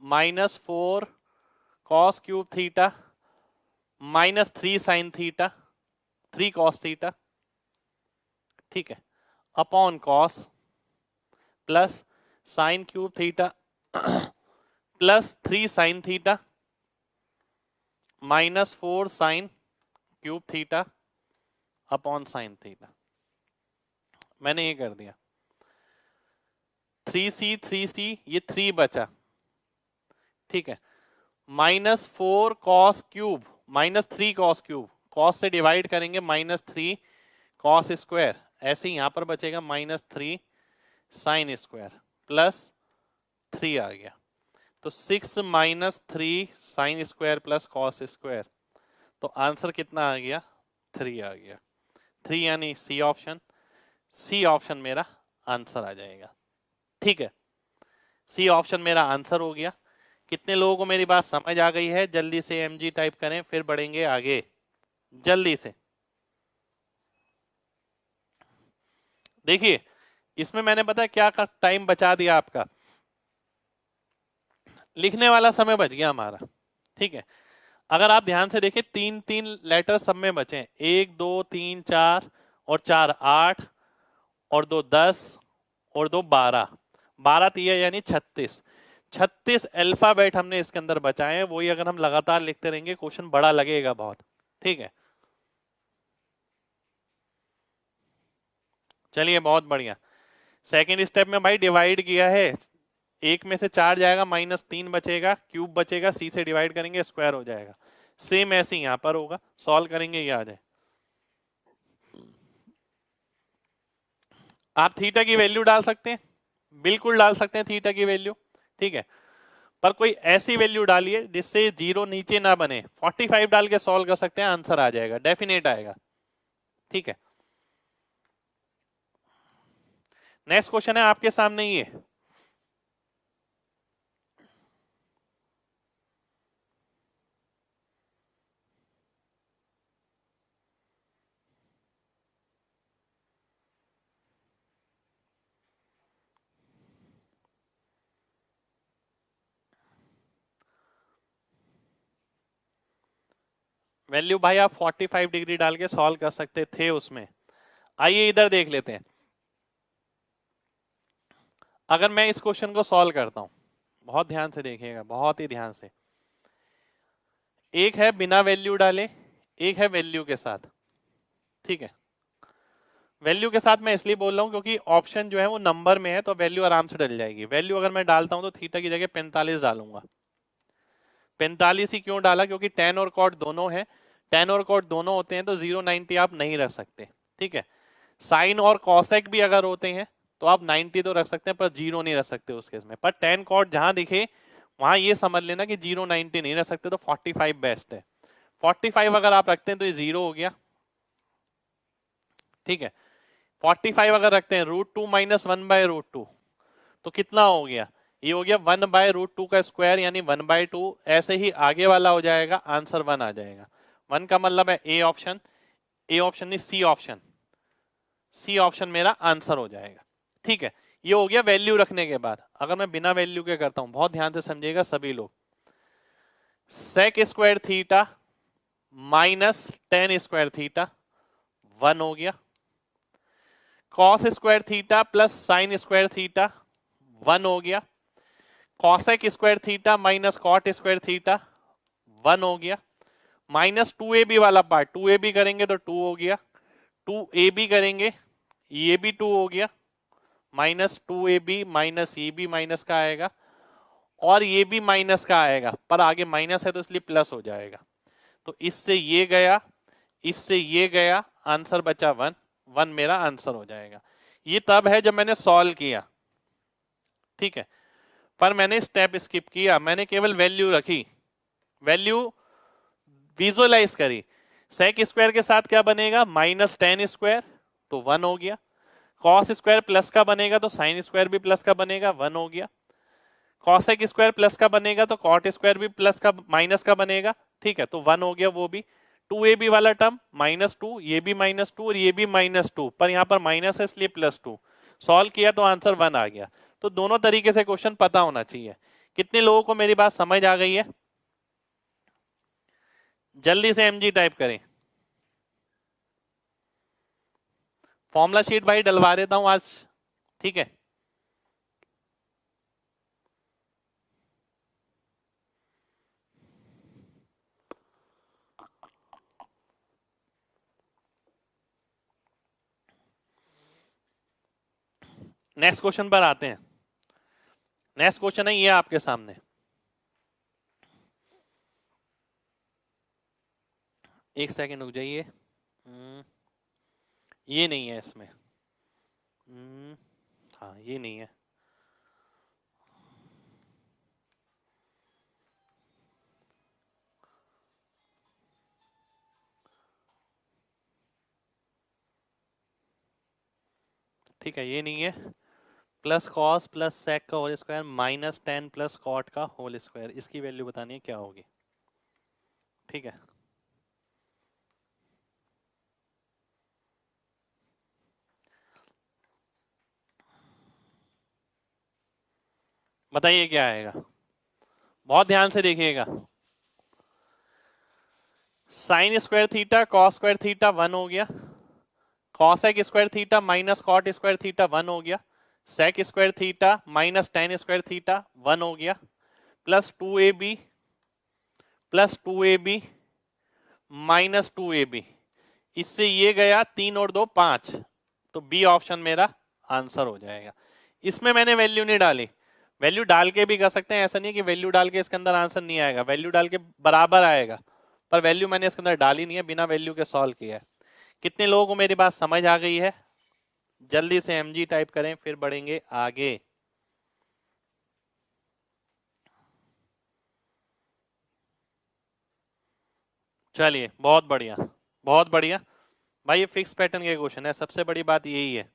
minus 4 cos cube theta minus 3 sine theta 3 cos theta, ठीक है, upon cos plus sine cube theta plus 3 sine theta minus 4 sine cube theta upon sine theta. मैंने ये कर दिया, 3c ये 3 बचा, ठीक है, minus 4 cos cube minus 3 cos cube, cos से डिवाइड करेंगे माइनस 3 कॉस स्क्वायर, ऐसे ही यहां पर बचेगा माइनस 3 साइन स्क्वायर प्लस 3 आ गया, तो 6 minus 3 sine square plus cos square, तो आंसर कितना आ गया 3 आ गया, 3 यानी सी ऑप्शन, सी ऑप्शन मेरा आंसर आ जाएगा, ठीक है, सी ऑप्शन मेरा आंसर हो गया। कितने लोगों को मेरी बात समझ आ गई है? जल्दी से एमजी टाइप करें, फिर बढ़ेंगे आगे जल्दी से। देखिए इसमें मैंने पता क्या टाइम बचा दिया आपका, लिखने वाला समय बच गया हमारा, ठीक है। अगर आप ध्यान से देखें 3 लेटर सब में बचे, 1 2 3 4 और 4 8 और 2 10 और 2 12, 12 3 यानी 36 अल्फाबेट हमने इसके अंदर बचाए हैं, वही अगर हम लगातार लिखते रहेंगे क्वेश्चन बड़ा लगेगा बहुत, ठीक है। चलिए बहुत बढ़िया। सेकेंड स्टेप में भाई डिवाइड किया है, 1 में से 4 जाएगा माइनस 3 बचेगा, क्यूब बचेगा, सी से डिवाइड करेंगे स्क्वायर हो जाएगा, सेम ऐसे ही यहां पर होगा, सॉल्व करेंगे ये आ जाए। आप थीटा की वैल्यू डाल सकते हैं, बिल्कुल डाल सकते हैं थीटा की वैल्यू, ठीक है, पर कोई ऐसी वैल्यू डालिए जिससे जीरो नीचे ना बने, 45 डाल के सॉल्व कर सकते हैं, आंसर आ जाएगा, डेफिनेट आएगा, ठीक है। नेक्स्ट क्वेश्चन है आपके सामने ये, वैल्यू भाई आप 45 डिग्री डाल के सॉल्व कर सकते थे उसमें। आइए इधर देख लेते हैं, अगर मैं इस क्वेश्चन को सॉल्व करता हूं, बहुत ध्यान से देखिएगा, बहुत ही ध्यान से, एक है बिना वैल्यू डाले, एक है वैल्यू के साथ, ठीक है। वैल्यू के साथ मैं इसलिए बोल रहा हूं क्योंकि ऑप्शन जो है वो नंबर में है, तो वैल्यू आराम से डल जाएगी। वैल्यू अगर मैं डालता हूं तो थीटा की जगह 45 डालूंगा, 45 ही क्यों डाला, क्योंकि tan और cot दोनों है, tan और cot दोनों होते हैं तो 090 आप नहीं रख सकते, ठीक है। साइन और कॉसेक भी अगर होते हैं तो आप 90 तो रख सकते हैं, पर 0 नहीं रख सकते उस केस में। पर tan cot जहां दिखे वहां ये समझ लेना कि 090 नहीं रख सकते, तो 45 बेस्ट है। 45 अगर आप रखते हैं तो ये 0 हो गया, ठीक है। 45 अगर रखते हैं √2 माइनस 1/√2 तो कितना हो गया, ये हो गया 1/√2 का स्क्वायर यानी 1/2, ऐसे ही आगे वाला हो जाएगा, आंसर 1 आ जाएगा। 1 का मतलब है ए ऑप्शन, ए ऑप्शन नहीं सी ऑप्शन, सी ऑप्शन मेरा आंसर हो जाएगा, ठीक है। ये हो गया वैल्यू रखने के बाद। अगर मैं बिना वैल्यू के करता हूं, बहुत ध्यान से समझिएगा सभी लोग, sec square theta minus tan square theta 1 हो गया, cos square theta plus sine square theta 1 हो गया, cosec square theta minus cot square theta 1 हो गया, माइनस 2ab वाला पार्ट 2ab करेंगे तो 2 हो गया, 2ab करेंगे ये भी 2 हो गया, माइनस 2ab माइनस ये भी माइनस का आएगा और ये भी माइनस का आएगा, पर आगे माइनस है तो इसलिए प्लस हो जाएगा। तो इससे ये गया, इससे ये गया, आंसर बचा 1, 1 मेरा आंसर हो जाएगा। ये तब है जब मैंने सॉल्व किया, ठीक है, पर मैंने स्टेप स्किप किया, मैंने केवल वैल्यू रखी, वैल्यू विजुअलाइज करी। सेक स्क्वायर के साथ क्या बनेगा, माइनस टेन स्क्वायर तो 1 हो गया, कॉस स्क्वायर प्लस का बनेगा तो साइन स्क्वायर भी प्लस का बनेगा 1 हो गया, कॉसेक स्क्वायर प्लस का बनेगा तो कॉट स्क्वायर भी प्लस का माइनस का बनेगा, ठीक है, तो 1 हो गया वो भी। 2ab वाला टर्म -2, ये भी -2 और ये भी -2, पर यहाँ पर माइनस है इसलिए +2, सॉल्व किया तो आंसर 1 आ गया। तो दोनों तरीके से क्वेश्चन पता होना चाहिए। कितने लोगों को मेरी बात समझ आ गई है? जल्दी से mg टाइप करें। फॉर्मूला शीट भाई डलवा देता हूं आज, ठीक है। नेक्स्ट क्वेश्चन पर आते हैं। नेक्स्ट क्वेश्चन है ये आपके सामने, एक सेकेंड रुक जाइए, ये नहीं है इसमें, हाँ ये नहीं है, ठीक है, ये नहीं है। प्लस कॉस प्लस सेक का whole square minus 10 plus cot का होल स्क्वायर, इसकी वैल्यू बतानी है क्या होगी, ठीक है। बताइए क्या आएगा, बहुत ध्यान से देखिएगा। Sine square theta cos square theta 1 हो गया, cosec square theta minus cot square theta 1 हो गया, sec square theta minus tan square theta 1 हो गया, प्लस 2ab माइनस 2ab, इससे ये गया 3 और 2 5, तो बी ऑप्शन मेरा आंसर हो जाएगा। इसमें मैंने वैल्यू नहीं डाली, वैल्यू डाल के भी कर सकते हैं, ऐसा नहीं है कि वैल्यू डाल के इसके अंदर आंसर नहीं आएगा, वैल्यू डाल के बराबर आएगा, पर वैल्यू मैंने इसके अंदर डाली नहीं है, बिना वैल्यू के सॉल्व किया है। कितने लोगों को मेरी बात समझ आ गई है? जल्दी से mg टाइप करें, फिर बढ़ेंगे आगे। चलिए बहुत बढ़िया, बहुत बढ़िया भाई, ये फिक्स पैटर्न के क्वेश्चन है, सबसे बड़ी बात यही है।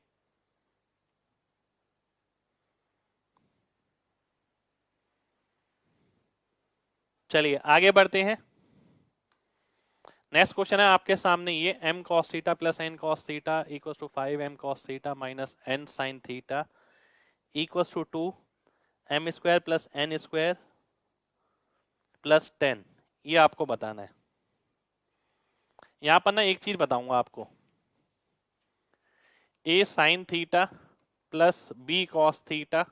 चलिए आगे बढ़ते हैं। नेक्स्ट क्वेश्चन है आपके सामने ये, m cos theta plus n cos theta equals to 5m cos थीटा minus n sin theta equals to 2 m square plus n square plus 10, ये आपको बताना है। यहां पर ना एक चीज बताऊंगा आपको, a sin theta plus b cos theta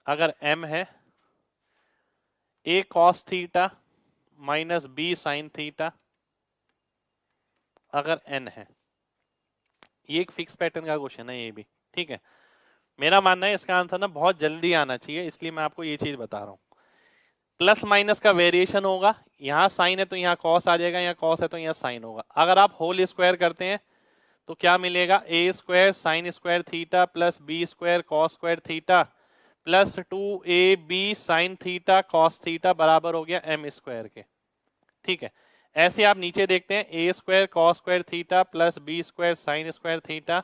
अगर m है, a cos थीटा माइनस b sin थीटा अगर n है, ये एक फिक्स पैटर्न का क्वेश्चन है ये भी, ठीक है। मेरा मानना है इसका आंसर ना बहुत जल्दी आना चाहिए, इसलिए मैं आपको ये चीज बता रहा हूं। प्लस माइनस का वेरिएशन होगा, यहाँ साइन है तो यहाँ कॉस आ जाएगा, यहाँ कॉस है तो यहाँ साइन होगा। अगर आप होल स्क्वायर करते हैं तो क्या मिलेगा, a square sine square theta plus b square cos square theta plus 2ab sine theta cos theta बराबर हो गया m स्क्वायर के, ठीक है। ऐसे आप नीचे देखते हैं, a square cos square theta plus b square sine square theta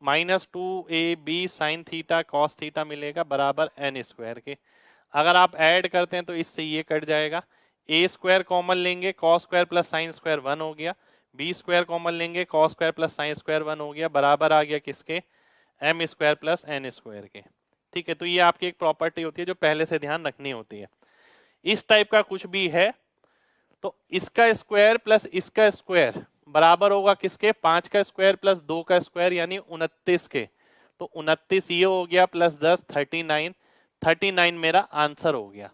minus 2ab sine theta cos theta मिलेगा बराबर n स्क्वायर के। अगर आप ऐड करते हैं तो इससे ये कट जाएगा, ए स्क्वायर कॉमन लेंगे cos square plus sine square 1 हो गया, बी स्क्वायर कॉमन लेंगे cos square plus sine square 1 हो गया, बराबर आ गया किसके, M square plus N square के। ठीक है, तो ये आपकी एक प्रॉपर्टी होती है जो पहले से ध्यान रखनी होती है। इस टाइप का कुछ भी है तो इसका स्क्वायर प्लस इसका स्क्वायर बराबर होगा किसके, 5 का स्क्वायर प्लस 2 का स्क्वायर यानी 29 के। तो 29 ये हो गया प्लस 10 39, 39 मेरा आंसर हो गया।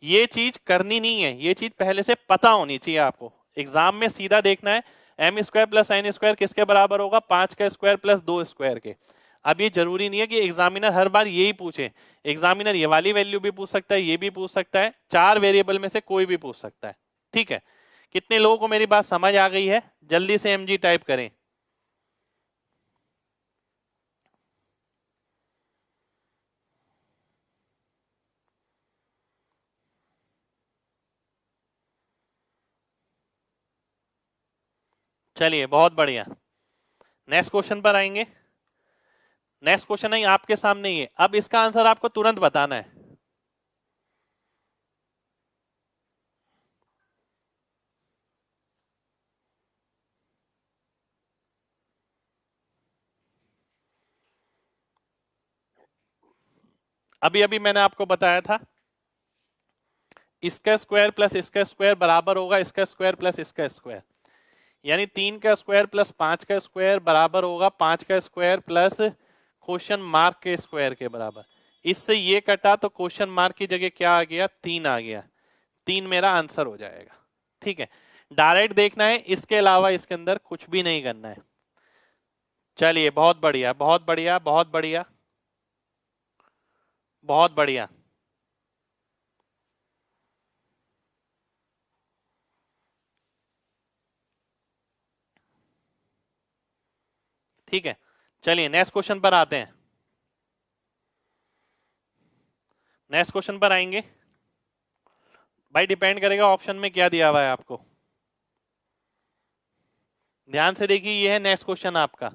ये चीज करनी नहीं है, ये चीज पहले से पता होनी चाहिए आपको। एग्जाम में सीधा देखना है M square plus N square किसके बराबर होगा, 5 का स्क्वायर प्लस 2 स्क्वायर के। अब ये जरूरी नहीं है कि एग्जामिनर हर बार यही पूछे, एग्जामिनर ये वाली वैल्यू भी पूछ सकता है, ये भी पूछ सकता है, 4 वेरिएबल में से कोई भी पूछ सकता है। ठीक है, कितने लोगों को मेरी बात समझ आ गई है, जल्दी से एमजी टाइप करें। चलिए बहुत बढ़िया, नेक्स्ट क्वेश्चन पर आएंगे। नेक्स्ट क्वेश्चन है आपके सामने ही है, अब इसका आंसर आपको तुरंत बताना है। अभी अभी मैंने आपको बताया था इसका स्क्वायर प्लस इसका स्क्वायर बराबर होगा इसका स्क्वायर प्लस इसका स्क्वायर, यानी 3 का स्क्वायर प्लस 5 का स्क्वायर बराबर होगा 5 का स्क्वायर प्लस क्वेश्चन मार्क के स्क्वायर के बराबर। इससे ये कटा तो क्वेश्चन मार्क की जगह क्या आ गया, 3 आ गया, 3 मेरा आंसर हो जाएगा। ठीक है, डायरेक्ट देखना है, इसके अलावा इसके अंदर कुछ भी नहीं करना है। चलिए बहुत बढ़िया बहुत बढ़िया बहुत बढ़िया बहुत बढ़िया। ठीक है, चलिए नेक्स्ट क्वेश्चन पर आते हैं। नेक्स्ट क्वेश्चन पर आएंगे भाई, डिपेंड करेगा ऑप्शन में क्या दिया हुआ है आपको। ध्यान से देखिए, ये है नेक्स्ट क्वेश्चन आपका।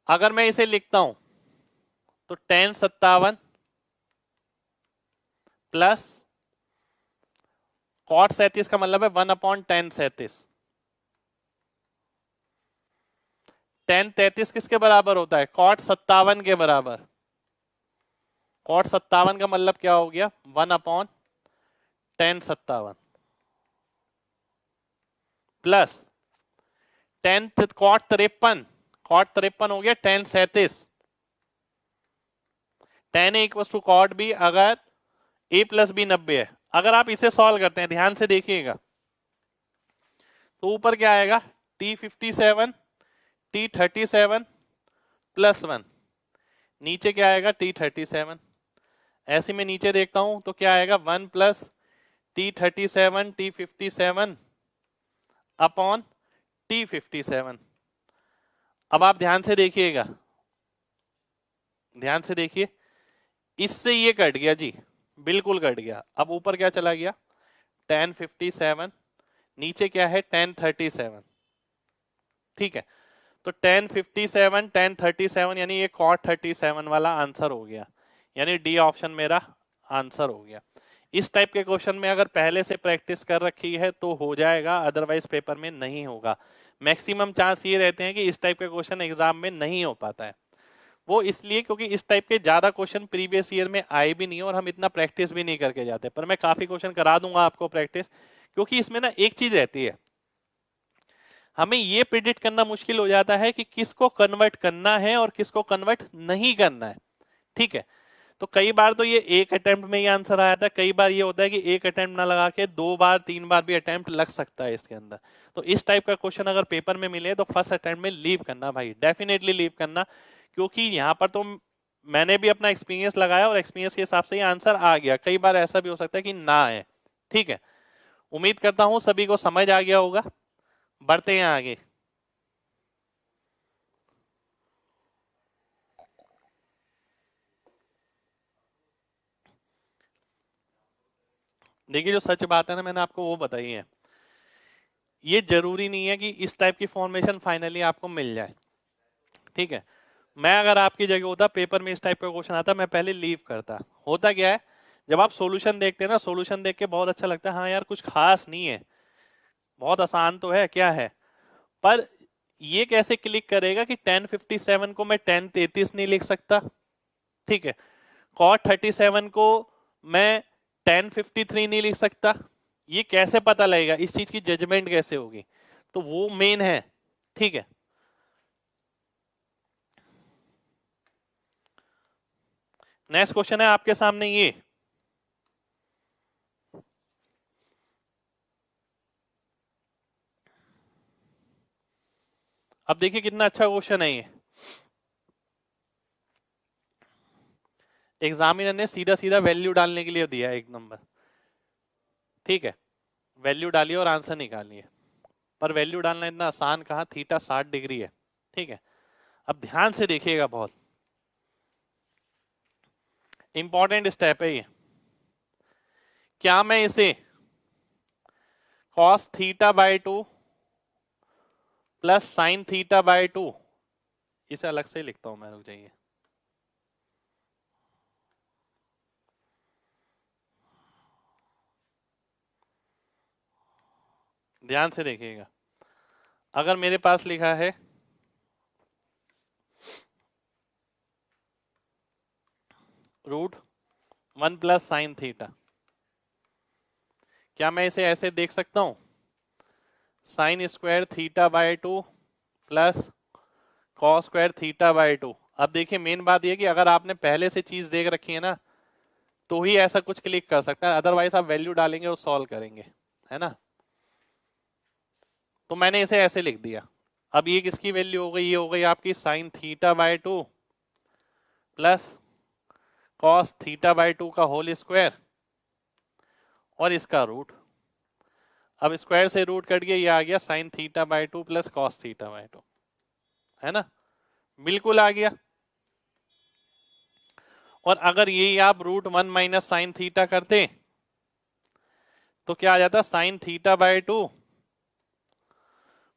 अगर मैं इसे लिखता हूं तो 1057 प्लस कॉट 37 का मतलब है 1/1037। 1033 किसके बराबर होता है, कॉट 57 के बराबर। कॉट 57 का मतलब क्या हो गया, 1/1057 प्लस 10 कॉट 53, कॉट 53 हो गया 1037। 10 ए इक्वल टू कॉट बी अगर a प्लस बी 90 है। अगर आप इसे सॉल्व करते हैं, ध्यान से देखिएगा, तो ऊपर क्या आएगा, T57 T37 प्लस 1, नीचे क्या आएगा T37। ऐसे में नीचे देखता हूं तो क्या आएगा 1 plus T37 T57 upon T57। अब आप ध्यान से देखिएगा, ध्यान से देखिए, इससे ये कट गया जी, बिल्कुल कट गया। अब ऊपर क्या चला गया 1057, नीचे क्या है 1037। ठीक है, तो 1057 1037 यानी ये कॉट 37 वाला आंसर हो गया, यानी डी ऑप्शन मेरा आंसर हो गया। इस टाइप के क्वेश्चन में अगर पहले से प्रैक्टिस कर रखी है तो हो जाएगा, अदरवाइज पेपर में नहीं होगा। मैक्सिमम चांस ये रहते हैं कि इस टाइप के क्वेश्चन एग्जाम में नहीं हो पाता है। वो इसलिए क्योंकि इस टाइप के ज्यादा क्वेश्चन प्रीवियस ईयर में आए भी नहीं और हम इतना प्रैक्टिस भी नहीं करके जाते। पर मैं काफी क्वेश्चन करा दूंगा आपको प्रैक्टिस, क्योंकि इसमें ना एक चीज रहती है, हमें ये प्रिडिक्ट करना मुश्किल हो जाता है कि किसको कन्वर्ट करना है और किसको कन्वर्ट नहीं करना है। ठीक है, तो कई बार तो ये एक अटेम्प्ट में ही आंसर आया था, कई बार ये होता है कि एक अटेम्प्ट ना लगा के 2 बार 3 बार भी अटेम्प्ट लग सकता है इसके अंदर। तो इस टाइप का क्वेश्चन अगर पेपर में मिले तो फर्स्ट अटेम्प्ट में लीव करना भाई, डेफिनेटली लीव करना, क्योंकि यहाँ पर तो मैंने भी अपना एक्सपीरियंस लगाया और एक्सपीरियंस के हिसाब से ये आंसर आ गया। कई बार ऐसा भी हो सकता है कि ना आए। ठीक है, उम्मीद करता हूं सभी को समझ आ गया होगा। बढ़ते हैं आगे। देखिए, जो सच बात है ना, मैंने आपको वो बताई है, ये जरूरी नहीं है कि इस टाइप की फॉर्मेशन फाइनली आपको मिल जाए। ठीक है, मैं अगर आपकी जगह होता, पेपर में इस टाइप का क्वेश्चन आता, मैं पहले लीव करता। होता क्या है, जब आप सॉल्यूशन देखते हैं ना, सॉल्यूशन देख के बहुत अच्छा लगता है, हाँ यार कुछ खास नहीं है, बहुत आसान तो है, क्या है, पर ये कैसे क्लिक करेगा कि tan 57 को मैं tan 33 नहीं लिख सकता, ठीक है, cot 37 को मैं tan 53 नहीं लिख सकता, ये कैसे पता लगेगा, इस चीज की जजमेंट कैसे होगी, तो वो मेन है, ठीक है। नेक्स्ट क्वेश्चन है आपके सामने ये, अब देखिए कितना अच्छा क्वेश्चन है ये। एग्जामिनर ने सीधा सीधा वैल्यू डालने के लिए दिया है एक नंबर, ठीक है, वैल्यू डालिए और आंसर निकालिए, पर वैल्यू डालना इतना आसान कहा, थीटा 60 डिग्री है, ठीक है। अब ध्यान से देखिएगा, बहुत इंपॉर्टेंट स्टेप है ये। क्या मैं इसे cos theta by 2 plus sine theta by 2, इसे अलग से लिखता हूं मैं, रुक जाइए, ध्यान से देखिएगा। अगर मेरे पास लिखा है √1 प्लस साइन थीटा, क्या मैं इसे ऐसे देख सकता हूं, sine square theta by 2 plus cos square theta by 2। अब देखिए मेन बात यह कि अगर आपने पहले से चीज देख रखी है ना, तो ही ऐसा कुछ क्लिक कर सकता है, अदरवाइज आप वैल्यू डालेंगे और सॉल्व करेंगे, है ना। तो मैंने इसे ऐसे लिख दिया। अब ये किसकी वैल्यू हो गई, ये हो गई आपकी sine theta by 2 plus cos theta by 2 का होल स्क्वायर और इसका रूट। अब स्क्वायर से रूट कट गया, ये आ गया sine theta by 2 plus cos theta by 2, है ना, बिल्कुल आ गया। और अगर ये आप √1 माइनस साइन थीटा करते तो क्या आ जाता, sine theta by 2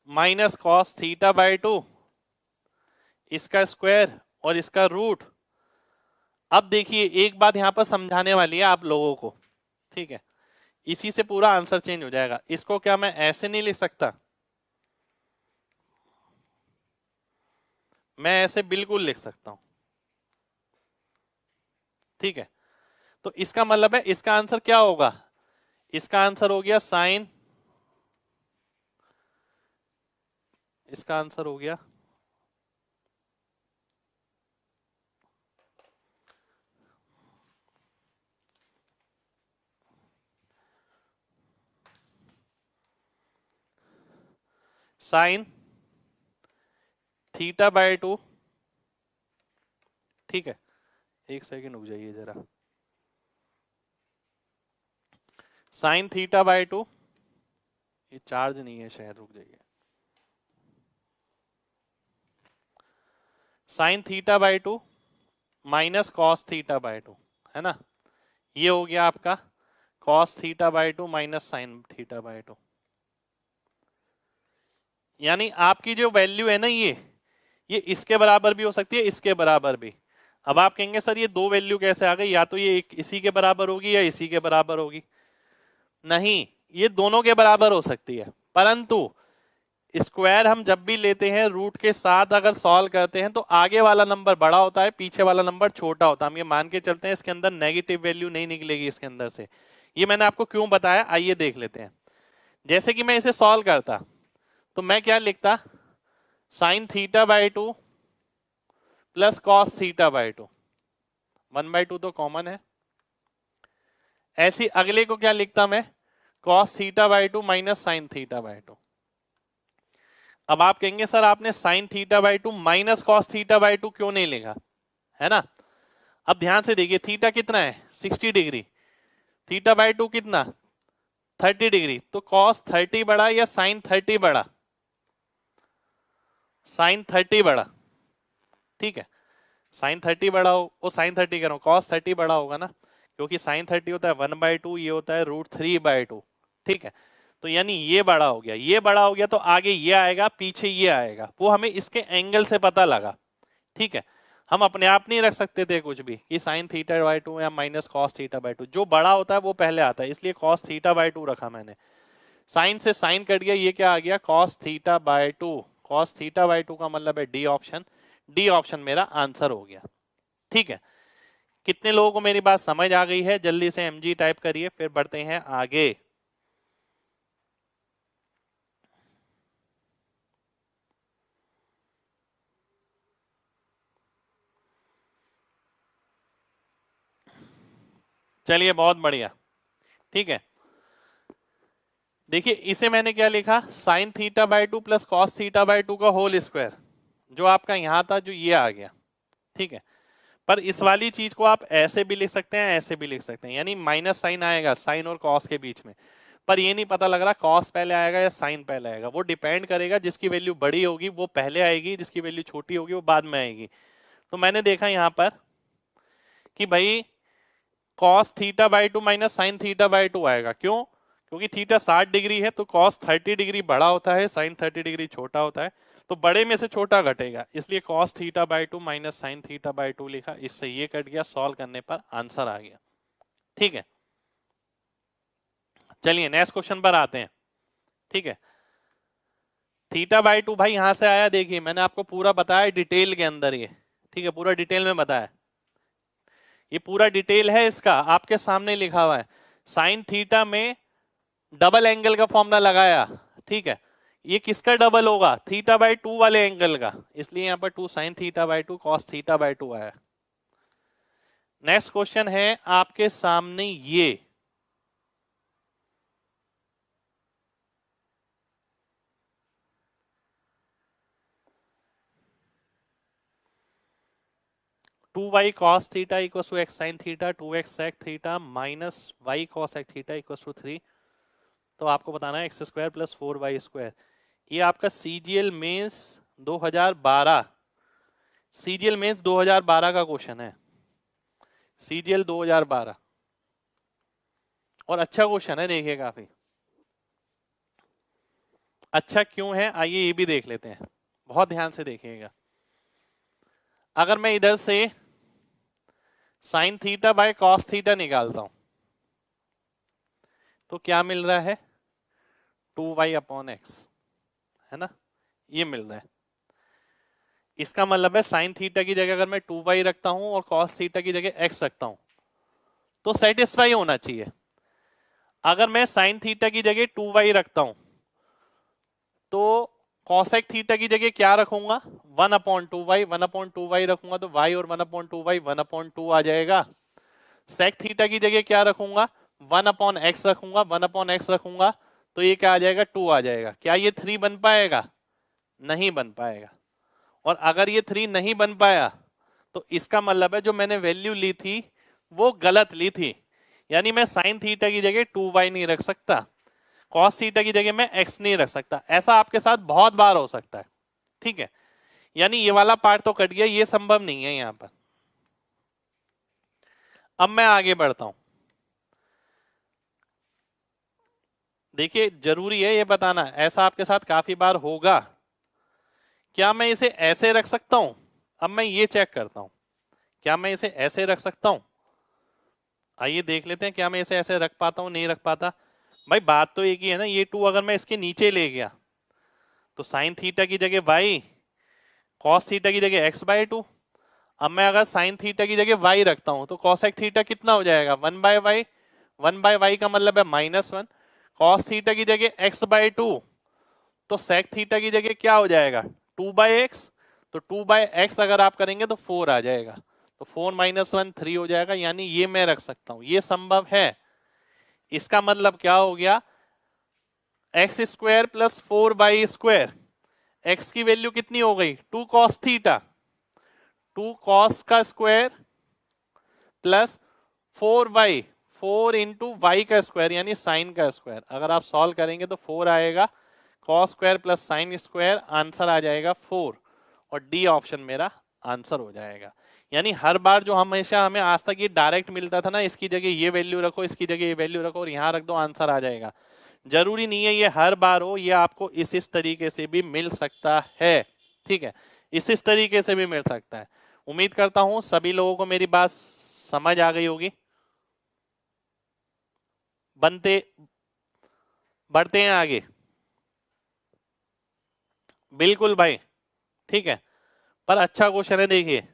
minus cos theta by 2, इसका स्क्वायर और इसका रूट। अब देखिए एक बात यहां पर समझाने वाली है आप लोगों को, ठीक है, इसी से पूरा आंसर चेंज हो जाएगा। इसको क्या मैं ऐसे नहीं लिख सकता, मैं ऐसे बिल्कुल लिख सकता हूं, ठीक है। तो इसका मतलब है इसका आंसर क्या होगा, इसका आंसर हो गया साइन, इसका आंसर हो गया साइन थीटा बाय 2, ठीक है, एक सेकेंड रुक जाइए जरा, साइन थीटा बाय 2, ये चार्ज नहीं है शायद, रुक जाइए, sine theta by 2 minus cos theta by 2, है ना, ये हो गया आपका cos theta by 2 minus sine theta by 2। यानी आपकी जो वैल्यू है ना, ये इसके बराबर भी हो सकती है, इसके बराबर भी। अब आप कहेंगे सर ये दो वैल्यू कैसे आ गई, या तो ये एक इसी के बराबर होगी या इसी के बराबर होगी। नहीं, ये दोनों के बराबर हो सकती है, परंतु स्क्वायर हम जब भी लेते हैं रूट के साथ अगर सॉल्व करते हैं तो आगे वाला नंबर बड़ा होता है, पीछे वाला नंबर छोटा होता है। हम ये मान के चलते हैं इसके अंदर नेगेटिव वैल्यू नहीं निकलेगी इसके अंदर से। ये मैंने आपको क्यों बताया, आइए देख लेते हैं। जैसे कि मैं इसे सॉल्व करता तो मैं क्या लिखता, sine theta by 2 plus cos theta by 2, 1/2 तो कॉमन है। ऐसी अगले को क्या लिखता मैं, cos theta by 2 minus sine theta by 2। अब आप कहेंगे सर आपने sine theta by 2 minus cos theta by 2 क्यों नहीं लिखा, है ना। अब ध्यान से देखिए, थीटा कितना है 60 डिग्री, थीटा बाय 2 कितना 30 डिग्री, तो कॉस 30 बड़ा या साइन 30 बड़ा, साइन 30 बड़ा, ठीक है, साइन 30 बड़ा हो, वो साइन 30 कह रहा हूं, कॉस 30 बड़ा होगा ना, क्योंकि साइन 30 होता है 1/2, ये होता है √3/2, ठीक है। तो यानी ये बड़ा हो गया, ये बड़ा हो गया तो आगे ये आएगा, पीछे ये आएगा, वो हमें इसके एंगल से पता लगा, ठीक है। हम अपने आप नहीं रख सकते थे कुछ भी कि साइन थीटा बाय 2 या माइनस कॉस थीटा बाय 2, जो बड़ा होता है वो पहले आता है, इसलिए कॉस थीटा बाय 2 रखा मैंने। साइन से साइन कट गया, ये क्या आ गया, cos theta by 2 cos theta by to का मतलब है डी ऑप्शन। डी ऑप्शन मेरा आंसर हो गया। ठीक है, कितने लोगों को मेरी बात समझ आ गई है? जल्दी से एमजी टाइप करिए, फिर बढ़ते हैं आगे। चलिए बहुत बढ़िया। ठीक है, देखिए इसे मैंने क्या लिखा, sign theta by two plus cos theta by to का होल स्क्वायर, जो आपका यहां था जो ये आ गया। ठीक है, पर इस वाली चीज को आप ऐसे भी लिख सकते हैं, ऐसे भी लिख सकते हैं, यानी माइनस साइन आएगा साइन और कॉस के बीच में, पर ये नहीं पता लग रहा कॉस पहले आएगा या साइन पहले आएगा। वो डिपेंड करेगा, जिसकी वैल्यू बड़ी होगी वो पहले आएगी, जिसकी वैल्यू छोटी होगी वो बाद में आएगी। तो मैंने देखा यहाँ पर कि भाई cos theta by to minus sine theta by to आएगा। क्यों? क्योंकि थीटा 60 डिग्री है तो कॉस 30 डिग्री बड़ा होता है, साइन 30 डिग्री छोटा होता है, तो बड़े में से छोटा घटेगा, इसलिए cos theta by to minus sine theta by to लिखा। इससे ये कट गया, सॉल्व करने पर आंसर आ गया। ठीक है, चलिए नेक्स्ट क्वेश्चन पर आते हैं। ठीक है, थीटा बाई टू भाई यहां से आया, देखिए मैंने आपको पूरा बताया डिटेल के अंदर ये। ठीक है, पूरा डिटेल में बताया, ये पूरा डिटेल है इसका, आपके सामने लिखा हुआ है। साइन थीटा में डबल एंगल का फॉर्मूला लगाया। ठीक है, ये किसका डबल होगा? थीटा बाई टू वाले एंगल का, इसलिए यहां पर two sine theta by two cos theta by two आया। नेक्स्ट क्वेश्चन है आपके सामने ये, two Y cos theta equal to X sine theta, two X sec theta minus Y cos X theta equal to 3। तो आपको बताना है x square plus 4y square. ये आपका सीजीएल मेंस 2012, सीजीएल मेंस 2012 का क्वेश्चन है, सीजीएल 2012, और अच्छा क्वेश्चन है, देखिए काफी अच्छा। क्यों है आइए ये भी देख लेते हैं, बहुत ध्यान से देखिएगा। अगर मैं इधर से sine theta by cos theta निकालता हूं तो क्या मिल रहा है? 2y अपॉन एक्स, है ना, ये मिल रहा है। इसका मतलब है साइन थीटा की जगह अगर मैं 2y रखता हूं और कॉस थीटा की जगह x रखता हूं तो सेटिस्फाई होना चाहिए। अगर मैं साइन थीटा की जगह 2y रखता हूं तो कॉसेक थीटा की जगह क्या रखूंगा? 1/2y, 1/2y रखूंगा तो y और 1/2y 1/2 आ जाएगा। सेक थीटा की जगह क्या रखूंगा? 1/x रखूंगा, 1/x रखूंगा तो ये क्या आ जाएगा? 2 आ जाएगा। क्या ये 3 बन पाएगा? नहीं बन पाएगा। और अगर ये 3 नहीं बन पाया तो इसका मतलब है जो मैंने वैल्यू ली थी वो गलत ली थी, यानी मैं साइन थीटा की जगह 2y नहीं रख सकता, कॉस थीटा की जगह मैं x नहीं रख सकता। ऐसा आपके साथ बहुत बार हो सकता है। ठीक है, यानी ये वाला पार्ट तो कट गया, ये संभव नहीं है यहां पर। अब मैं आगे बढ़ता हूं, देखिए जरूरी है ये बताना, ऐसा आपके साथ काफी बार होगा। क्या मैं इसे ऐसे रख सकता हूं? अब मैं ये चेक करता हूं, क्या मैं इसे ऐसे रख सकता हूं? आइए देख लेते हैं, क्या मैं इसे ऐसे रख पाता हूं, नहीं रख पाता। भाई बात तो एक ही है ना, ये 2 अगर मैं इसके नीचे ले गया तो साइन थीटा की जगह y, कॉस थीटा की जगह x/2। अब मैं अगर साइन थीटा की जगह y रखता हूं तो कॉसेक थीटा कितना हो जाएगा? 1/y, 1/y का मतलब है -1। कॉस थीटा की जगह x/2 तो सेक थीटा की जगह क्या हो जाएगा? 2/x, तो 2/x अगर आप करेंगे तो 4 आ जाएगा, तो 4 - 1 3 हो जाएगा, यानी ये मैं रख सकता हूं, ये संभव है। इसका मतलब क्या हो गया? X square plus 4y square, x की वैल्यू कितनी हो गई? 2 cos थीटा, 2 cos का square plus 4y, 4 into y का स्क्वायर यानी साइन का स्क्वायर। अगर आप सॉल्व करेंगे तो 4 आएगा, cos square plus sine square, answer आ जाएगा 4, और डी ऑप्शन मेरा आंसर हो जाएगा। यानी हर बार जो हमेशा हमें आज तक ये डायरेक्ट मिलता था ना, इसकी जगह ये वैल्यू रखो, इसकी जगह ये वैल्यू रखो और यहाँ रख दो, आंसर आ जाएगा। जरूरी नहीं है ये हर बार हो, ये आपको इस तरीके से भी मिल सकता है। ठीक है, इस तरीके से भी मिल सकता है। उम्मीद करता हूं सभी लोगों को मेरी बात समझ आ गई होगी। बनते बढ़ते हैं आगे, बिल्कुल भाई, ठीक है, पर अच्छा क्वेश्चन है, देखिए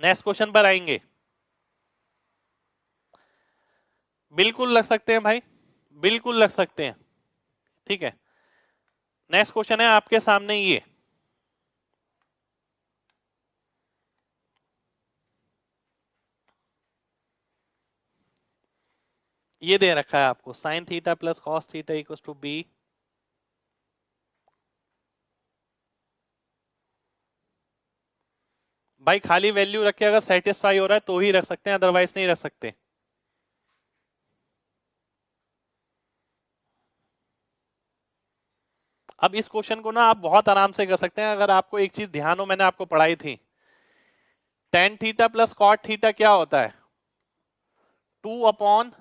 नेक्स्ट क्वेश्चन पर आएंगे। बिल्कुल लग सकते हैं भाई, बिल्कुल लग सकते हैं, ठीक है। नेक्स्ट क्वेश्चन है आपके सामने ये दे रखा है आपको, sine theta plus cos theta equals to B. भाई खाली वैल्यू रख के अगर सेटिस्फाई हो रहा है तो ही रख सकते हैं, अदरवाइज नहीं रख सकते। अब इस क्वेश्चन को ना आप बहुत आराम से कर सकते हैं, अगर आपको एक चीज ध्यान हो, मैंने आपको पढ़ाई थी, tan theta plus cot theta क्या होता है, 2 अपॉन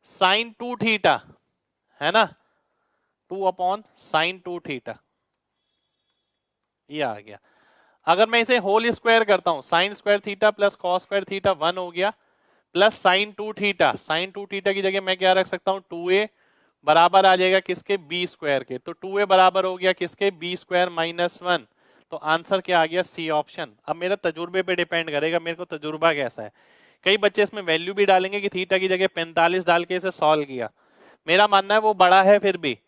साइन 2 थीटा, है ना, 2 अपॉन साइन 2 थीटा, ये आ गया। अगर मैं इसे होल स्क्वायर करता हूं, sine square theta plus cos square theta 1 हो गया, plus sine 2 theta, sine 2 theta की जगह मैं क्या रख सकता हूं, 2a बराबर आ जाएगा किसके, बी स्क्वायर के। तो 2a बराबर हो गया किसके, बी स्क्वायर माइनस 1। तो आंसर क्या आ गया, सी ऑप्शन। अब मेरा तजुर्बे पे डिपेंड करेगा, मेरे को तजुर्बा कैसा है। कई बच्चे इसमें वैल्यू भी डालेंगे कि थीटा की जगह 45 डाल के इसे सॉल्व किया, मेरा मानना है वो बड़ा है, फिर भी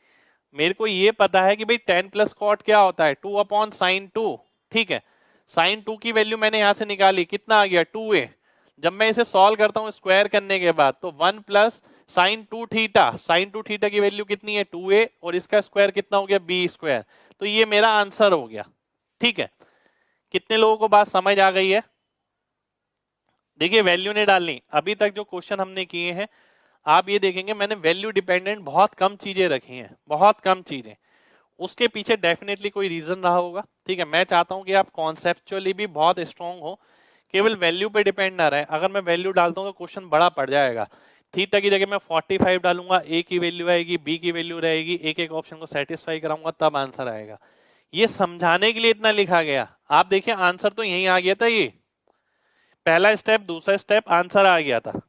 मेरे को ये पता है कि भाई 10 प्लस कॉट क्या होता है, 2 अपॉन साइन 2, ठीक है। साइन 2 की वैल्यू मैंने यहां से निकाली, कितना आ गया, 2a। जब मैं इसे सॉल्व करता हूं स्क्वायर करने के बाद, तो 1 plus sine 2 theta, sine 2 theta की वैल्यू कितनी है, 2a, और इसका स्क्वायर कितना हो गया, बी स्क्वायर। तो ये मेरा आंसर हो गया, ठीक है। कितने लोगों को बात समझ आ गई है? देखिए वैल्यू नहीं डालनी, अभी तक जो क्वेश्चन हमने किए हैं आप ये देखेंगे मैंने वैल्यू डिपेंडेंट बहुत कम चीजें रखी हैं, बहुत कम चीजें। उसके पीछे डेफिनेटली कोई रीजन रहा होगा, ठीक है। मैं चाहता हूं कि आप कॉन्सेप्चुअली भी बहुत स्ट्रांग हो, केवल वैल्यू पे डिपेंड ना रहे। अगर मैं वैल्यू डालता हूं तो क्वेश्चन बड़ा पड़ जाएगा। थीटा की जगह मैं 45 डालूंगा, ए की वैल्यू आएगी, बी की वैल्यू रहेगी, एक एक ऑप्शन को सेटिस्फाई कराऊंगा, तब आंसर आएगा। ये समझाने के लिए इतना लिखा गया। आप देखिए आंसर तो यहीं आ गया था, ये पहला स्टेप, दूसरा स्टेप, आंसर आ गया था।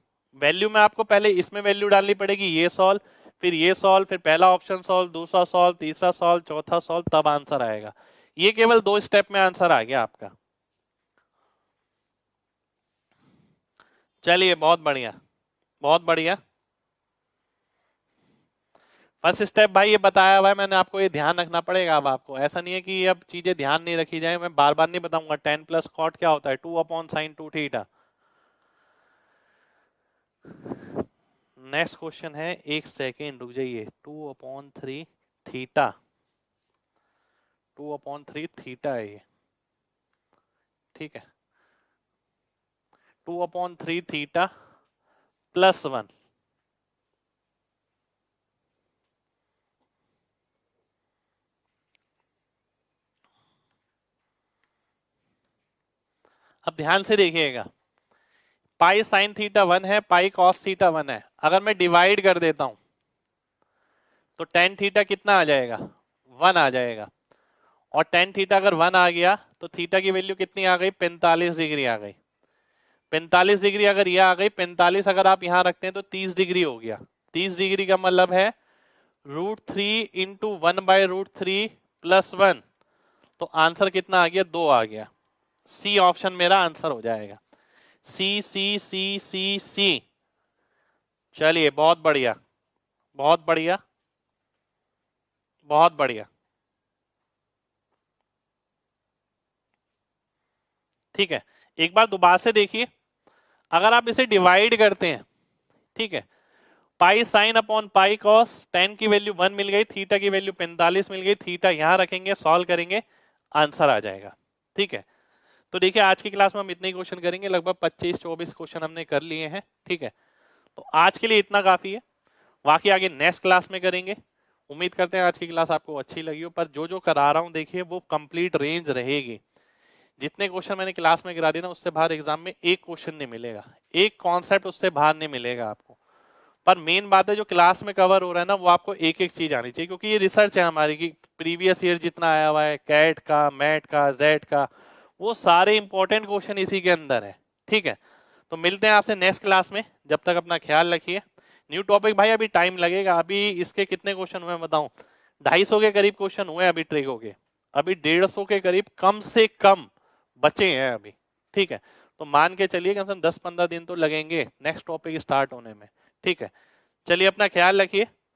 वैल्यू में आपको पहले इसमें वैल्यू डालनी पड़ेगी, ये सॉल्व, फिर ये सॉल्व, फिर पहला ऑप्शन सॉल्व, दूसरा सॉल्व, तीसरा सॉल्व, चौथा सॉल्व, तब आंसर आएगा। ये केवल 2 स्टेप में आंसर आ गया आपका। चलिए बहुत बढ़िया, बहुत बढ़िया। फर्स्ट स्टेप भाई ये बताया हुआ है मैंने आपको, ये ध्यान रखना पड़ेगा। अब आपको ऐसा नहीं है कि अब चीजें ध्यान नहीं रखी जाए, मैं बार बार नहीं बताऊंगा। 10 प्लस कॉट क्या होता है, 2 upon sine 2 theta. Next question है, एक सेकेंड रुक जाइए, 2 अपॉन 3 थीटा, 2 अपॉन 3 थीटा है ये, ठीक है। 2 अपॉन 3 थीटा +1, अब ध्यान से देखिएगा, पाई साइन थीटा 1 है, पाई कॉस थीटा 1 है। अगर मैं डिवाइड कर देता हूं तो टेन थीटा कितना आ जाएगा, 1 आ जाएगा। और टेन थीटा अगर 1 आ गया तो थीटा की वैल्यू कितनी आ गई, 45 डिग्री आ गई। 45 डिग्री अगर ये आ गई, 45 अगर आप यहां रखते हैं तो 30 डिग्री हो गया। 30 डिग्री का मतलब है √3 इंटू 1/√3 +1। तो आंसर कितना आ गया, 2 आ गया। सी ऑप्शन मेरा आंसर हो जाएगा, सी सी सी सी सी। चलिए बहुत बढ़िया, बहुत बढ़िया, बहुत बढ़िया, ठीक है। एक बार दोबारा से देखिए, अगर आप इसे डिवाइड करते हैं, ठीक है, pi sine upon pi cos, ten की वैल्यू 1 मिल गई, थीटा की वैल्यू 45 मिल गई, थीटा यहां रखेंगे, सॉल्व करेंगे, आंसर आ जाएगा, ठीक है। तो देखिए आज की क्लास में हम इतने ही क्वेश्चन करेंगे, लगभग 25-24 क्वेश्चन हमने कर लिए हैं, ठीक है। तो आज के लिए इतना काफी है, बाकी आगे नेक्स्ट क्लास में करेंगे। उम्मीद करते हैं आज की क्लास आपको अच्छी लगी हो, पर जो जो करा रहा हूं देखिए वो कंप्लीट रेंज रहेगी। जितने क्वेश्चन मैंने क्लास में करा दिए ना, उससे बाहर एग्जाम में एक क्वेश्चन नहीं मिलेगा, एक कॉन्सेप्ट उससे बाहर नहीं मिलेगा आपको। पर मेन बात है जो क्लास में कवर हो रहा है ना, वो आपको एक एक चीज आनी चाहिए, क्योंकि ये रिसर्च है हमारी कि प्रीवियस ईयर जितना आया हुआ है, कैट का, मैट का, जेड का, वो सारे इंपॉर्टेंट क्वेश्चन इसी के अंदर है, ठीक है। तो मिलते हैं आपसे नेक्स्ट क्लास में, जब तक अपना ख्याल रखिए। न्यू टॉपिक भाई अभी टाइम लगेगा, अभी इसके कितने क्वेश्चन हुए बताऊं, 250 के करीब क्वेश्चन हुए अभी ट्रिको के, अभी 150 के करीब कम से कम बचे हैं अभी, ठीक है। तो मान के चलिए कम से कम 10-15 दिन तो लगेंगे नेक्स्ट टॉपिक स्टार्ट होने में, ठीक है। चलिए अपना ख्याल रखिए।